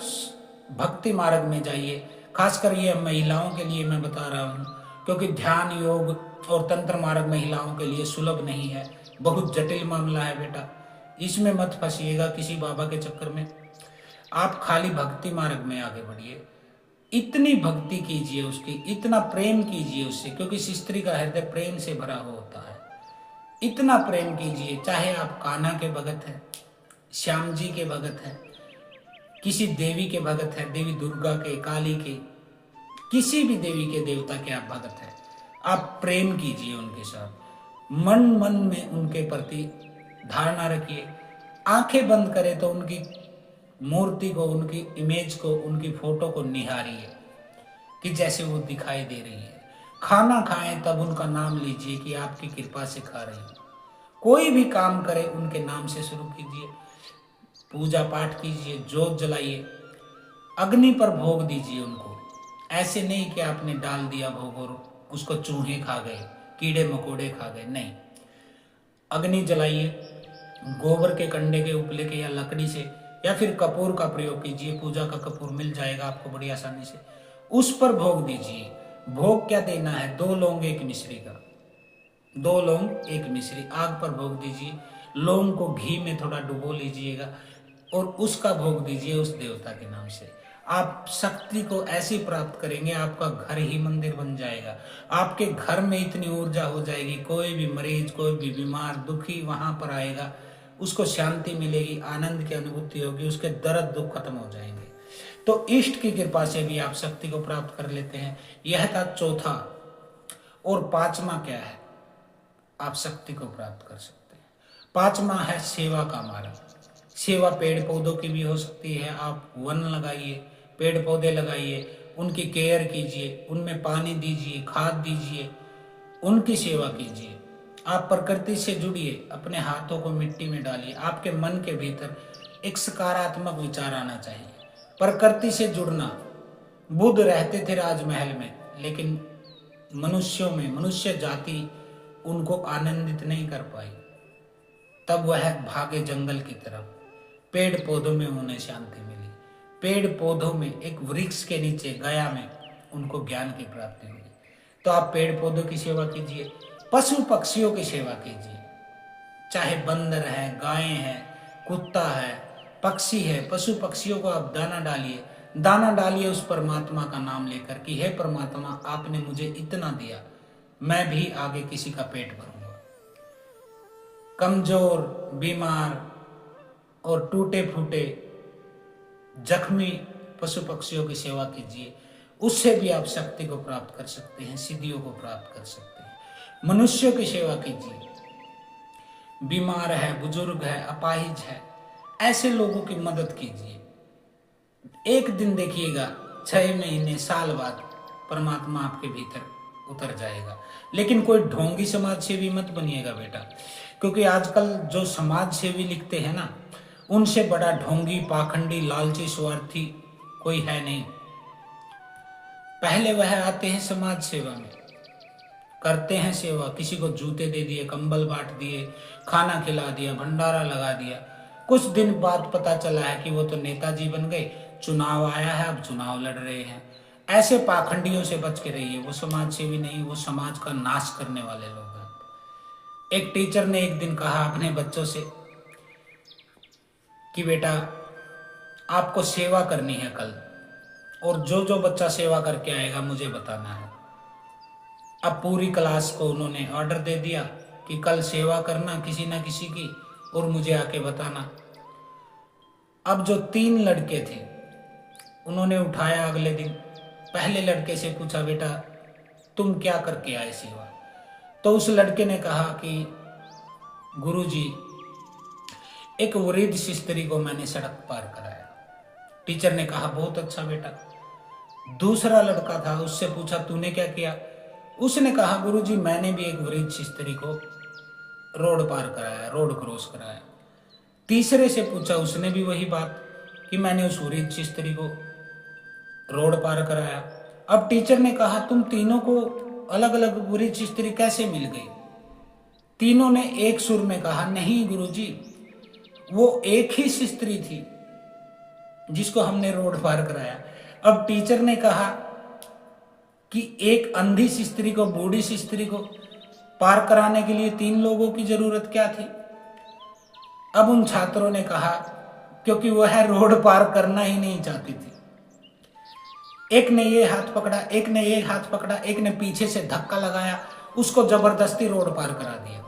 भक्ति मार्ग में जाइए। खासकर ये महिलाओं के लिए मैं बता रहा हूँ, क्योंकि ध्यान, योग और तंत्र मार्ग महिलाओं के लिए सुलभ नहीं है, बहुत जटिल मामला है बेटा। इसमें मत फंसिएगा किसी बाबा के चक्कर में। आप खाली भक्ति मार्ग में आगे बढ़िए, इतनी भक्ति कीजिए उसकी, इतना प्रेम कीजिए उससे, क्योंकि स्त्री का हृदय प्रेम से भरा होता है। इतना प्रेम कीजिए, चाहे आप कान्हा के भगत हैं, श्याम जी के भगत हैं, किसी देवी के भगत हैं, देवी दुर्गा के, काली के, किसी भी देवी के देवता के आप भगत हैं, आप प्रेम कीजिए उनके साथ, मन मन में उनके प्रति धारणा रखिए। आंखें बंद करें तो उनकी मूर्ति को, उनकी इमेज को, उनकी फोटो को निहारिए कि जैसे वो दिखाई दे रही है। खाना खाएं तब उनका नाम लीजिए कि आपकी कृपा से खा रही है। कोई भी काम करें उनके नाम से शुरू कीजिए। पूजा पाठ कीजिए, जोत जलाइए, अग्नि पर भोग दीजिए उनको। ऐसे नहीं कि आपने डाल दिया भोग और उसको चूहे खा गए, कीड़े मकोड़े खा गए, नहीं। अग्नि जलाइए, गोबर के कंडे के उपले के या लकड़ी से, या फिर कपूर का प्रयोग कीजिए। पूजा का कपूर मिल जाएगा आपको बड़ी आसानी से, उस पर भोग दीजिए। भोग क्या देना है? 2 लौंग 1 मिश्री का, 2 लौंग 1 मिश्री आग पर भोग दीजिए। लौंग को घी में थोड़ा डुबो लीजिएगा और उसका भोग दीजिए उस देवता के नाम से। आप शक्ति को ऐसी प्राप्त करेंगे, आपका घर ही मंदिर बन जाएगा। आपके घर में इतनी ऊर्जा हो जाएगी, कोई भी मरीज, कोई भी बीमार, दुखी वहां पर आएगा, उसको शांति मिलेगी, आनंद की अनुभूति होगी, उसके दर्द दुख खत्म हो जाएंगे। तो इष्ट की कृपा से भी आप शक्ति को प्राप्त कर लेते हैं। यह था चौथा। और 5वां क्या है? आप शक्ति को प्राप्त कर सकते हैं। 5वां है सेवा का मार्ग। सेवा पेड़ पौधों की भी हो सकती है। आप वन लगाइए, पेड़ पौधे लगाइए, उनकी केयर कीजिए, उनमें पानी दीजिए, खाद दीजिए, उनकी सेवा कीजिए। आप प्रकृति से जुड़िए, अपने हाथों को मिट्टी में डालिए। आपके मन के भीतर एक सकारात्मक विचार आना चाहिए। प्रकृति से जुड़ना। बुद्ध रहते थे राजमहल में, लेकिन मनुष्यों में, मनुष्य जाति उनको आनंदित नहीं कर पाई। तब वह भागे जंगल की तरफ। पेड़ पौधों में उन्हें शांति मिली। पेड़ पौधों में, एक वृक्ष के नीचे गया में उनको ज्ञान की प्राप्ति हुई। तो आप पेड़ पौधों की सेवा कीजिए, पशु पक्षियों की सेवा कीजिए। चाहे बंदर है, गाय है, कुत्ता है, पक्षी है, पशु पक्षियों को आप दाना डालिए। दाना डालिए उस परमात्मा का नाम लेकर कि हे परमात्मा, आपने मुझे इतना दिया, मैं भी आगे किसी का पेट भरूंगा। कमजोर, बीमार और टूटे फूटे, जख्मी पशु पक्षियों की सेवा कीजिए। उससे भी आप शक्ति को प्राप्त कर सकते हैं, सिद्धियों को प्राप्त कर सकते हैं। मनुष्यों की सेवा कीजिए। बीमार है, बुजुर्ग है, अपाहिज है, ऐसे लोगों की मदद कीजिए। एक दिन देखिएगा, 6 महीने, साल बाद परमात्मा आपके भीतर उतर जाएगा। लेकिन कोई ढोंगी समाज सेवी मत बनिएगा बेटा, क्योंकि आजकल जो समाज सेवी लिखते हैं ना, उनसे बड़ा ढोंगी, पाखंडी, लालची, स्वार्थी कोई है नहीं। पहले वह आते हैं समाज सेवा में, करते हैं सेवा। किसी को जूते दे दिए, कंबल बांट दिए, खाना खिला दिया, भंडारा लगा दिया। कुछ दिन बाद पता चला है कि वो तो नेताजी बन गए, चुनाव आया है, अब चुनाव लड़ रहे हैं। ऐसे पाखंडियों से बच के रहिए। वो समाज सेवी नहीं, वो समाज का नाश करने वाले लोग हैं। एक टीचर ने एक दिन कहा अपने बच्चों से कि बेटा, आपको सेवा करनी है कल, और जो जो बच्चा सेवा करके आएगा मुझे बताना है। अब पूरी क्लास को उन्होंने ऑर्डर दे दिया कि कल सेवा करना किसी ना किसी की, और मुझे आके बताना। अब जो 3 लड़के थे, उन्होंने उठाया अगले दिन। पहले लड़के से पूछा, बेटा तुम क्या करके आए सेवा? तो उस लड़के ने कहा कि गुरुजी, एक वृद्ध स्त्री को मैंने सड़क पार कराया। टीचर ने कहा, बहुत अच्छा बेटा। दूसरा लड़का था, उससे पूछा, तूने क्या किया? उसने कहा, गुरुजी मैंने भी एक वृद्ध स्त्री को रोड पार कराया, रोड क्रॉस कराया। तीसरे से पूछा, उसने भी वही बात कि मैंने उस वृद्ध स्त्री को रोड पार कराया। अब टीचर ने कहा, तुम तीनों को अलग अलग वृद्ध स्त्री कैसे मिल गई? तीनों ने एक सुर में कहा, नहीं गुरुजी, वो एक ही स्त्री थी जिसको हमने रोड पार कराया। अब टीचर ने कहा कि एक अंधी स्त्री को, बूढ़ी स्त्री को पार कराने के लिए 3 लोगों की जरूरत क्या थी? अब उन छात्रों ने कहा, क्योंकि वह रोड पार करना ही नहीं चाहती थी। एक ने ये हाथ पकड़ा, एक ने ये हाथ पकड़ा, एक ने पीछे से धक्का लगाया, उसको जबरदस्ती रोड पार करा दिया।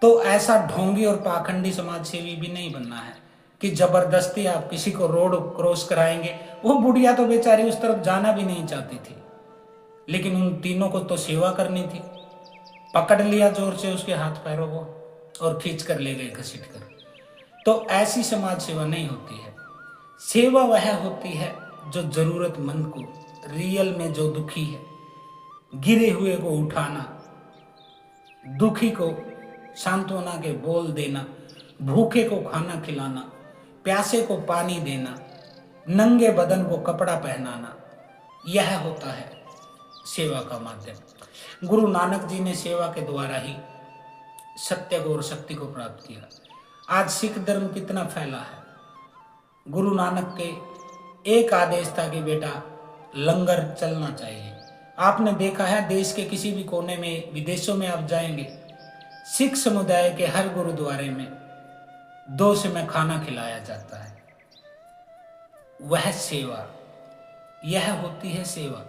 तो ऐसा ढोंगी और पाखंडी समाज सेवी भी नहीं बनना है कि जबरदस्ती आप किसी को रोड क्रॉस कराएंगे। वो बुढ़िया तो बेचारी उस तरफ जाना भी नहीं चाहती थी, लेकिन उन तीनों को तो सेवा करनी थी। पकड़ लिया जोर से उसके हाथ पैरों को और खींच कर ले गए घसीट कर। तो ऐसी समाज सेवा नहीं होती है। सेवा वह होती है जो जरूरतमंद को, रियल में जो दुखी है, गिरे हुए को उठाना, दुखी को सांत्वना के बोल देना, भूखे को खाना खिलाना, प्यासे को पानी देना, नंगे बदन को कपड़ा पहनाना, यह होता है सेवा का माध्यम। गुरु नानक जी ने सेवा के द्वारा ही सत्य को और शक्ति को प्राप्त किया। आज सिख धर्म कितना फैला है। गुरु नानक के एक आदेश था कि बेटा लंगर चलना चाहिए। आपने देखा है देश के किसी भी कोने में, विदेशों में आप जाएंगे, सिख समुदाय के हर गुरुद्वारे में 2 समय खाना खिलाया जाता है। वह सेवा, यह होती है सेवा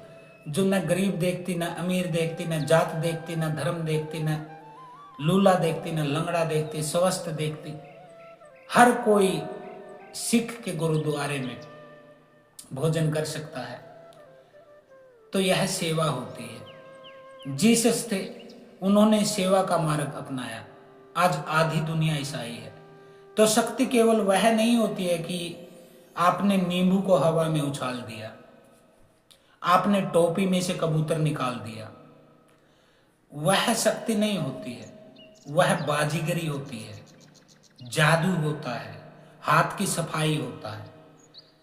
जो न गरीब देखती, न अमीर देखती, न जात देखती, न धर्म देखती, न लूला देखती, न लंगड़ा देखती, स्वस्थ देखती। हर कोई सिख के गुरुद्वारे में भोजन कर सकता है। तो यह सेवा होती है। जीसस थे, उन्होंने सेवा का मार्ग अपनाया। आज आधी दुनिया ईसाई है। तो शक्ति केवल वह नहीं होती है कि आपने नींबू को हवा में उछाल दिया, आपने टोपी में से कबूतर निकाल दिया। वह शक्ति नहीं होती है, वह बाजीगरी होती है, जादू होता है, हाथ की सफाई होता है।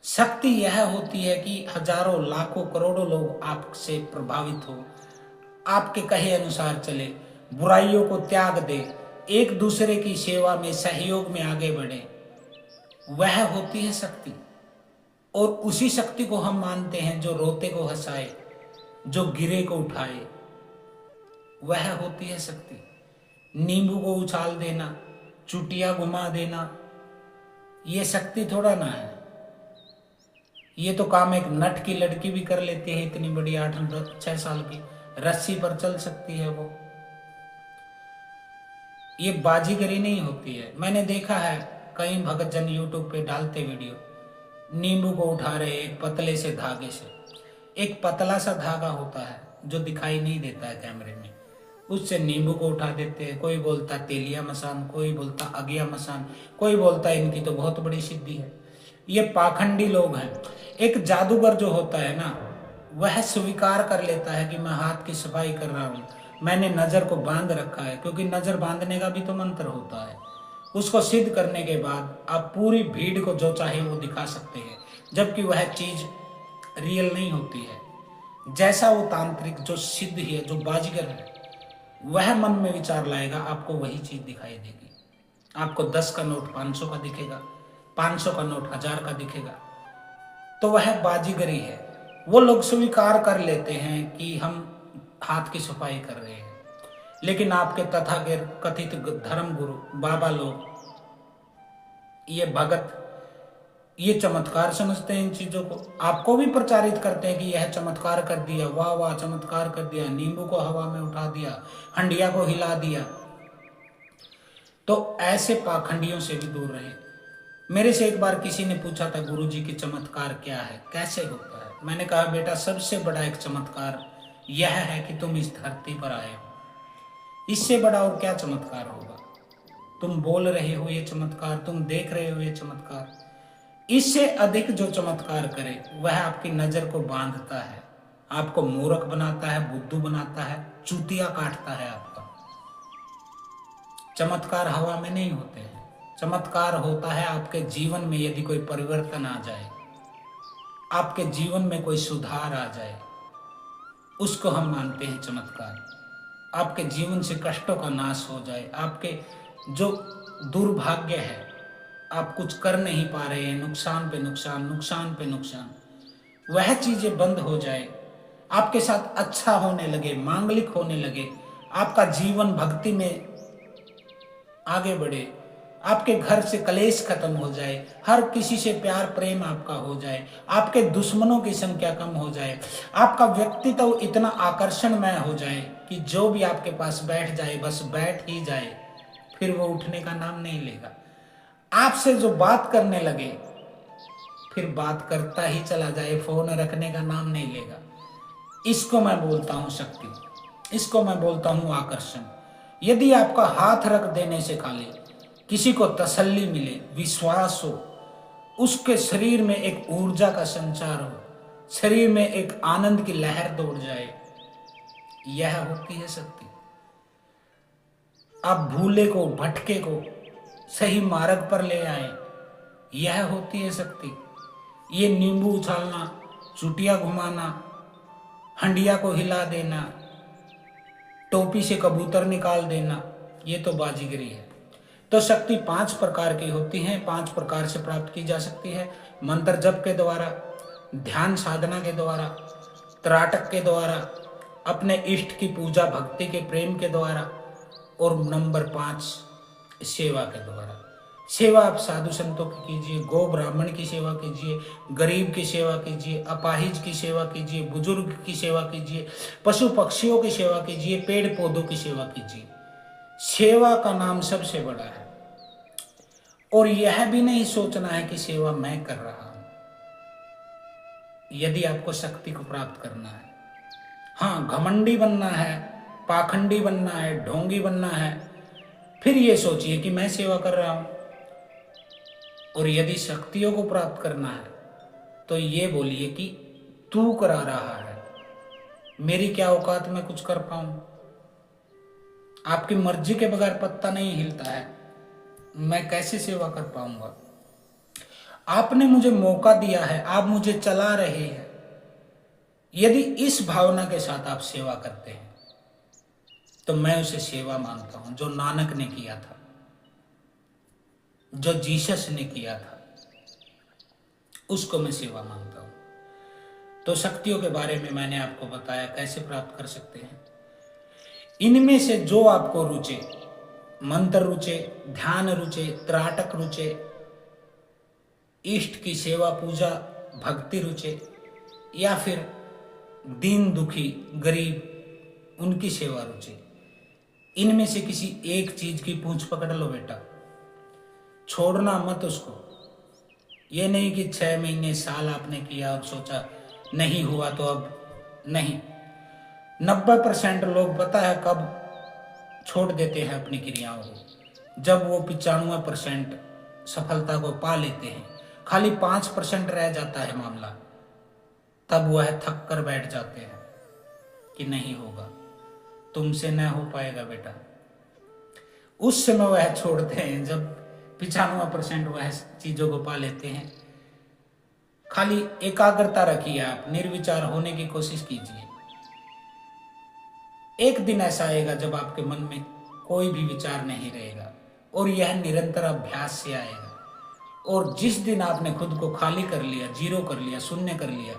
शक्ति यह होती है कि हजारों लाखों करोड़ों लोग आपसे प्रभावित हो, आपके कहे अनुसार चले, बुराइयों को त्याग दे, एक दूसरे की सेवा में, सहयोग में आगे बढ़े। वह होती है शक्ति। और उसी शक्ति को हम मानते हैं जो रोते को हंसाए, जो गिरे को उठाए। वह होती है शक्ति। नींबू को उछाल देना, चुटिया घुमा देना, ये शक्ति थोड़ा ना है। ये तो काम एक नट की लड़की भी कर लेती है, इतनी बड़ी 8-6 साल की, रस्सी पर चल सकती है वो। ये बाजीगरी नहीं होती है। मैंने देखा है कई भगत जन यूट्यूब पे डालते वीडियो, नींबू को उठा रहे एक पतले से धागे से। एक पतला सा धागा होता है जो दिखाई नहीं देता है कैमरे में, उससे नींबू को उठा देते हैं। कोई बोलता तेलिया मसान, कोई बोलता अगिया मसान, कोई बोलता इनकी तो बहुत बड़ी सिद्धि है। ये पाखंडी लोग हैं। एक जादूगर जो होता है ना, वह स्वीकार कर लेता है कि मैं हाथ की सफाई कर रहा हूँ, मैंने नजर को बांध रखा है, क्योंकि नजर बांधने का भी तो मंत्र होता है। उसको सिद्ध करने के बाद आप पूरी भीड़ को जो चाहे वो दिखा सकते हैं, जबकि वह चीज रियल नहीं होती है। जैसा वो तांत्रिक जो सिद्ध है, जो बाजीगर है, वह मन में विचार लाएगा, आपको वही चीज दिखाई देगी। आपको 10 का नोट 500 का दिखेगा, 500 का नोट 1000 का दिखेगा। तो वह बाजीगरी है। वो लोग स्वीकार कर लेते हैं कि हम हाथ की सफाई कर रहे हैं, लेकिन आपके तथाकथित धर्म गुरु, बाबा लोग, ये भगत, ये चमत्कार समझते हैं इन चीजों को। आपको भी प्रचारित करते हैं कि यह चमत्कार कर दिया, वाह वाह चमत्कार कर दिया, नींबू को हवा में उठा दिया, हंडिया को हिला दिया। तो ऐसे पाखंडियों से भी दूर रहे। मेरे से एक बार किसी ने पूछा था, गुरुजी की चमत्कार क्या है, कैसे होता है? मैंने कहा बेटा, सबसे बड़ा एक चमत्कार यह है कि तुम इस धरती पर आए हो। इससे बड़ा और क्या चमत्कार होगा? तुम बोल रहे हो ये चमत्कार, तुम देख रहे हो ये चमत्कार। इससे अधिक जो चमत्कार करे वह आपकी नजर को बांधता है, आपको मूर्ख बनाता है, बुद्धू बनाता है, चूतिया काटता है आपका। चमत्कार हवा में नहीं होते हैं। चमत्कार होता है आपके जीवन में यदि कोई परिवर्तन आ जाए, आपके जीवन में कोई सुधार आ जाए, उसको हम मानते हैं चमत्कार। आपके जीवन से कष्टों का नाश हो जाए, आपके जो दुर्भाग्य है, आप कुछ कर नहीं पा रहे हैं, नुकसान पे नुकसान, नुकसान पे नुकसान, वह चीजें बंद हो जाए, आपके साथ अच्छा होने लगे, मांगलिक होने लगे, आपका जीवन भक्ति में आगे बढ़े, आपके घर से कलेश खत्म हो जाए, हर किसी से प्यार प्रेम आपका हो जाए, आपके दुश्मनों की संख्या कम हो जाए, आपका व्यक्तित्व इतना आकर्षणमय हो जाए कि जो भी आपके पास बैठ जाए बस बैठ ही जाए, फिर वो उठने का नाम नहीं लेगा। आपसे जो बात करने लगे फिर बात करता ही चला जाए, फोन रखने का नाम नहीं लेगा। इसको मैं बोलता हूं शक्ति, इसको मैं बोलता हूं आकर्षण। यदि आपका हाथ रख देने से खाली किसी को तसल्ली मिले, विश्वास हो, उसके शरीर में एक ऊर्जा का संचार हो, शरीर में एक आनंद की लहर दौड़ जाए, यह होती है शक्ति। आप भूले को, भटके को सही मार्ग पर ले आए, यह होती है शक्ति। ये नींबू उछालना, चुटिया घुमाना, हंडिया को हिला देना, टोपी से कबूतर निकाल देना, ये तो बाजीगरी है। तो शक्ति 5 प्रकार की होती है, 5 प्रकार से प्राप्त की जा सकती है। मंत्र जप के द्वारा, ध्यान साधना के द्वारा, त्राटक के द्वारा, अपने इष्ट की पूजा भक्ति के प्रेम के द्वारा, और नंबर 5 सेवा के द्वारा। सेवा आप साधु संतों की कीजिए, गौ ब्राह्मण की सेवा कीजिए, गरीब की सेवा कीजिए, अपाहिज की सेवा कीजिए, बुजुर्ग की सेवा कीजिए, पशु पक्षियों की सेवा कीजिए, पेड़ पौधों की सेवा कीजिए। सेवा का नाम सबसे बड़ा है। और यह भी नहीं सोचना है कि सेवा मैं कर रहा हूं। यदि आपको शक्ति को प्राप्त करना है, हाँ, घमंडी बनना है, पाखंडी बनना है, ढोंगी बनना है, फिर ये सोचिए कि मैं सेवा कर रहा हूं। और यदि शक्तियों को प्राप्त करना है तो ये बोलिए कि तू करा रहा है, मेरी क्या औकात में कुछ कर पाऊं। आपकी मर्जी के बगैर पत्ता नहीं हिलता है, मैं कैसे सेवा कर पाऊंगा। आपने मुझे मौका दिया है, आप मुझे चला रहे हैं। यदि इस भावना के साथ आप सेवा करते हैं तो मैं उसे सेवा मानता हूं। जो नानक ने किया था, जो जीसस ने किया था, उसको मैं सेवा मानता हूं। तो शक्तियों के बारे में मैंने आपको बताया, कैसे प्राप्त कर सकते हैं। इनमें से जो आपको रुचे, मंत्र रुचे, ध्यान रुचे, त्राटक रुचे, इष्ट की सेवा पूजा भक्ति रुचे, या फिर दीन दुखी गरीब उनकी सेवा रुचे, इनमें से किसी एक चीज की पूंछ पकड़ लो बेटा, छोड़ना मत उसको। ये नहीं कि 6 महीने साल आपने किया और सोचा नहीं हुआ तो अब नहीं। 90% लोग पता है कब छोड़ देते हैं अपनी क्रियाओं को, जब वो 95% सफलता को पा लेते हैं, खाली 5% रह जाता है मामला, तब वह थक कर बैठ जाते हैं कि नहीं होगा, तुमसे न हो पाएगा बेटा। उस समय वह छोड़ते हैं जब 95% वह चीजों को पा लेते हैं। खाली एकाग्रता रखिए, आप निर्विचार होने की कोशिश कीजिए। एक दिन ऐसा आएगा जब आपके मन में कोई भी विचार नहीं रहेगा, और यह निरंतर अभ्यास से आएगा। और जिस दिन आपने खुद को खाली कर लिया, जीरो कर लिया, शून्य कर लिया,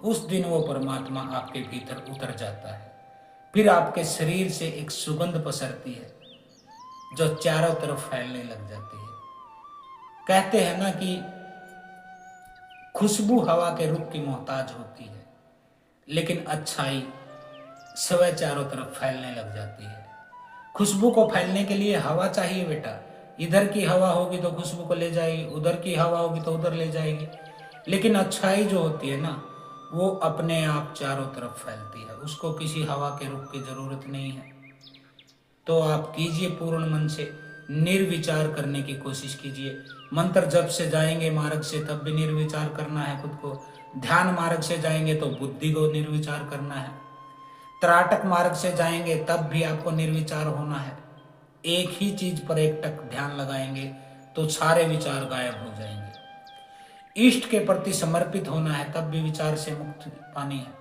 उस दिन वो परमात्मा आपके भीतर उतर जाता है। फिर आपके शरीर से एक सुगंध पसरती है जो चारों तरफ फैलने लग जाती है। कहते हैं ना कि खुशबू हवा के रुख की मोहताज होती है, लेकिन अच्छाई स्वयं चारों तरफ फैलने लग जाती है। खुशबू को फैलने के लिए हवा चाहिए बेटा। इधर की हवा होगी तो खुशबू को ले जाएगी, उधर की हवा होगी तो उधर ले जाएगी, लेकिन अच्छाई जो होती है ना, वो अपने आप चारों तरफ फैलती है, उसको किसी हवा के रुख की जरूरत नहीं है। तो आप कीजिए पूर्ण मन से, निर्विचार करने की कोशिश कीजिए। मंत्र जप से जाएंगे मार्ग से तब भी निर्विचार करना है खुद को, ध्यान मार्ग से जाएंगे तो बुद्धि को निर्विचार करना है, त्राटक मार्ग से जाएंगे तब भी आपको निर्विचार होना है। एक ही चीज पर एक टक ध्यान लगाएंगे तो सारे विचार गायब हो जाएंगे। इष्ट के प्रति समर्पित होना है तब भी विचार से मुक्ति पानी है,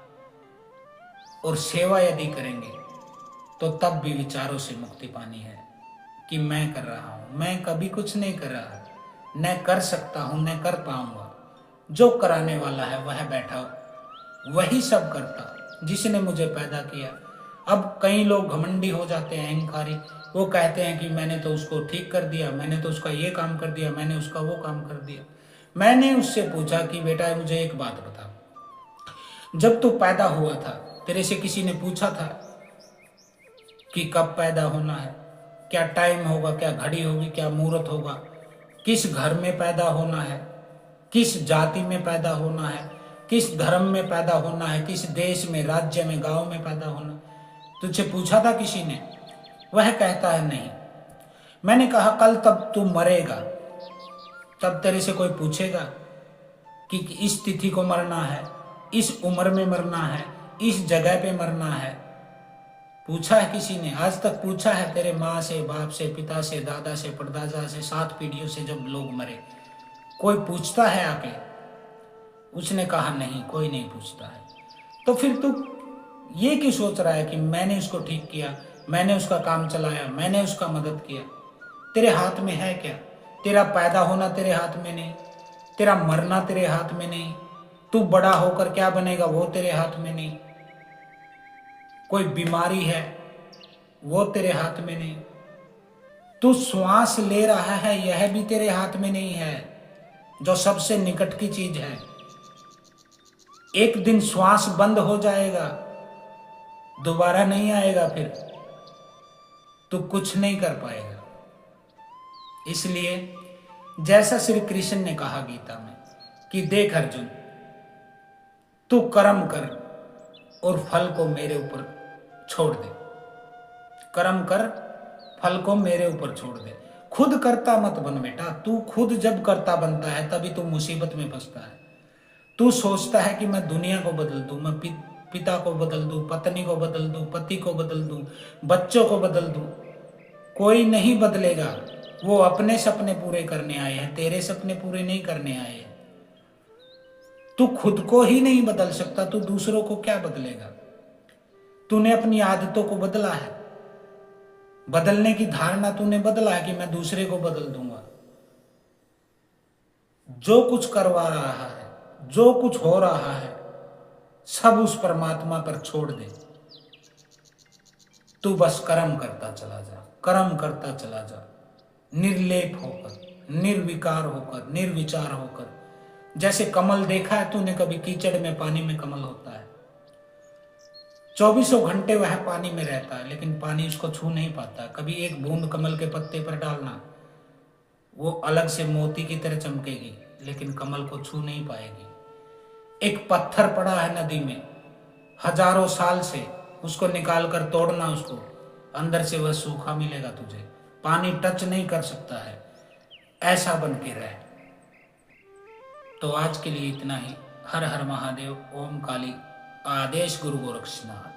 और सेवा यदि करेंगे तो तब भी विचारों से मुक्ति पानी है कि मैं कर रहा हूं, मैं कभी कुछ नहीं कर रहा, न कर सकता हूं, न कर पाऊंगा। जो कराने वाला है वह बैठा, वही सब करता, जिसने मुझे पैदा किया। अब कई लोग घमंडी हो जाते हैं, अहंकारी, वो कहते हैं कि मैंने तो उसको ठीक कर दिया, मैंने तो उसका ये काम कर दिया, मैंने उसका वो काम कर दिया। मैंने उससे पूछा कि बेटा मुझे एक बात बता, जब तू पैदा हुआ था तेरे से किसी ने पूछा था कि कब पैदा होना है? क्या टाइम होगा, क्या घड़ी होगी, क्या मुहूर्त होगा, किस घर में पैदा होना है, किस जाति में पैदा होना है, किस धर्म में पैदा होना है, किस देश में, राज्य में, गांव में पैदा होना। तुझे पूछा था किसी ने? वह कहता है नहीं। मैंने कहा कल तब तू मरेगा, तब तेरे से कोई पूछेगा कि इस तिथि को मरना है, इस उम्र में मरना है, इस जगह पे मरना है? पूछा है किसी ने? आज तक पूछा है तेरे माँ से, बाप से, पिता से, दादा से, परदादा से, 7 पीढ़ियों से जब लोग मरे, कोई पूछता है आके? उसने कहा नहीं, कोई नहीं पूछता है। तो फिर तू ये क्यों सोच रहा है कि मैंने उसको ठीक किया, मैंने उसका काम चलाया, मैंने उसका मदद किया? तेरे हाथ में है क्या? तेरा पैदा होना तेरे हाथ में नहीं, तेरा मरना तेरे हाथ में नहीं, तू बड़ा होकर क्या बनेगा वो तेरे हाथ में नहीं, कोई बीमारी है वो तेरे हाथ में नहीं, तू श्वास ले रहा है यह भी तेरे हाथ में नहीं है, जो सबसे निकट की चीज है। एक दिन श्वास बंद हो जाएगा, दोबारा नहीं आएगा, फिर तू कुछ नहीं कर पाएगा। इसलिए जैसा श्री कृष्ण ने कहा गीता में कि देख अर्जुन, तू कर्म कर और फल को मेरे ऊपर छोड़ दे। कर्म कर, फल को मेरे ऊपर छोड़ दे। खुद करता मत बन बेटा। तू खुद जब करता बनता है तभी तू मुसीबत में फंसता है। तू सोचता है कि मैं दुनिया को बदल दूं, मैं पिता को बदल दूं, पत्नी को बदल दूं, पति को बदल दूं, बच्चों को बदल दूं। कोई नहीं बदलेगा। वो अपने सपने पूरे करने आए हैं, तेरे सपने पूरे नहीं करने आए हैं। तू खुद को ही नहीं बदल सकता, तू दूसरों को क्या बदलेगा? तूने अपनी आदतों को बदला है, बदलने की धारणा तूने बदला है कि मैं दूसरे को बदल दूंगा। जो कुछ करवा रहा है, जो कुछ हो रहा है, सब उस परमात्मा पर छोड़ दे। तू बस कर्म करता चला जा, कर्म करता चला जा, निर्लेप होकर, निर्विकार होकर, निर्विचार होकर। जैसे कमल देखा है तूने कभी? कीचड़ में, पानी में कमल होता है, 24 घंटे वह पानी में रहता है, लेकिन पानी उसको छू नहीं पाता। कभी एक बूंद कमल के पत्ते पर डालना, वो अलग से मोती की तरह चमकेगी, लेकिन कमल को छू नहीं पाएगी। एक पत्थर पड़ा है नदी में, हजारों साल से, उसको निकाल कर तोड़ना, उसको अंदर से वह सूखा मिलेगा तुझे, पानी टच नहीं कर सकता है। ऐसा बन के रह। तो आज के लिए इतना ही। हर हर महादेव। ओम काली। आदेश गुरु गोरक्षनाथ।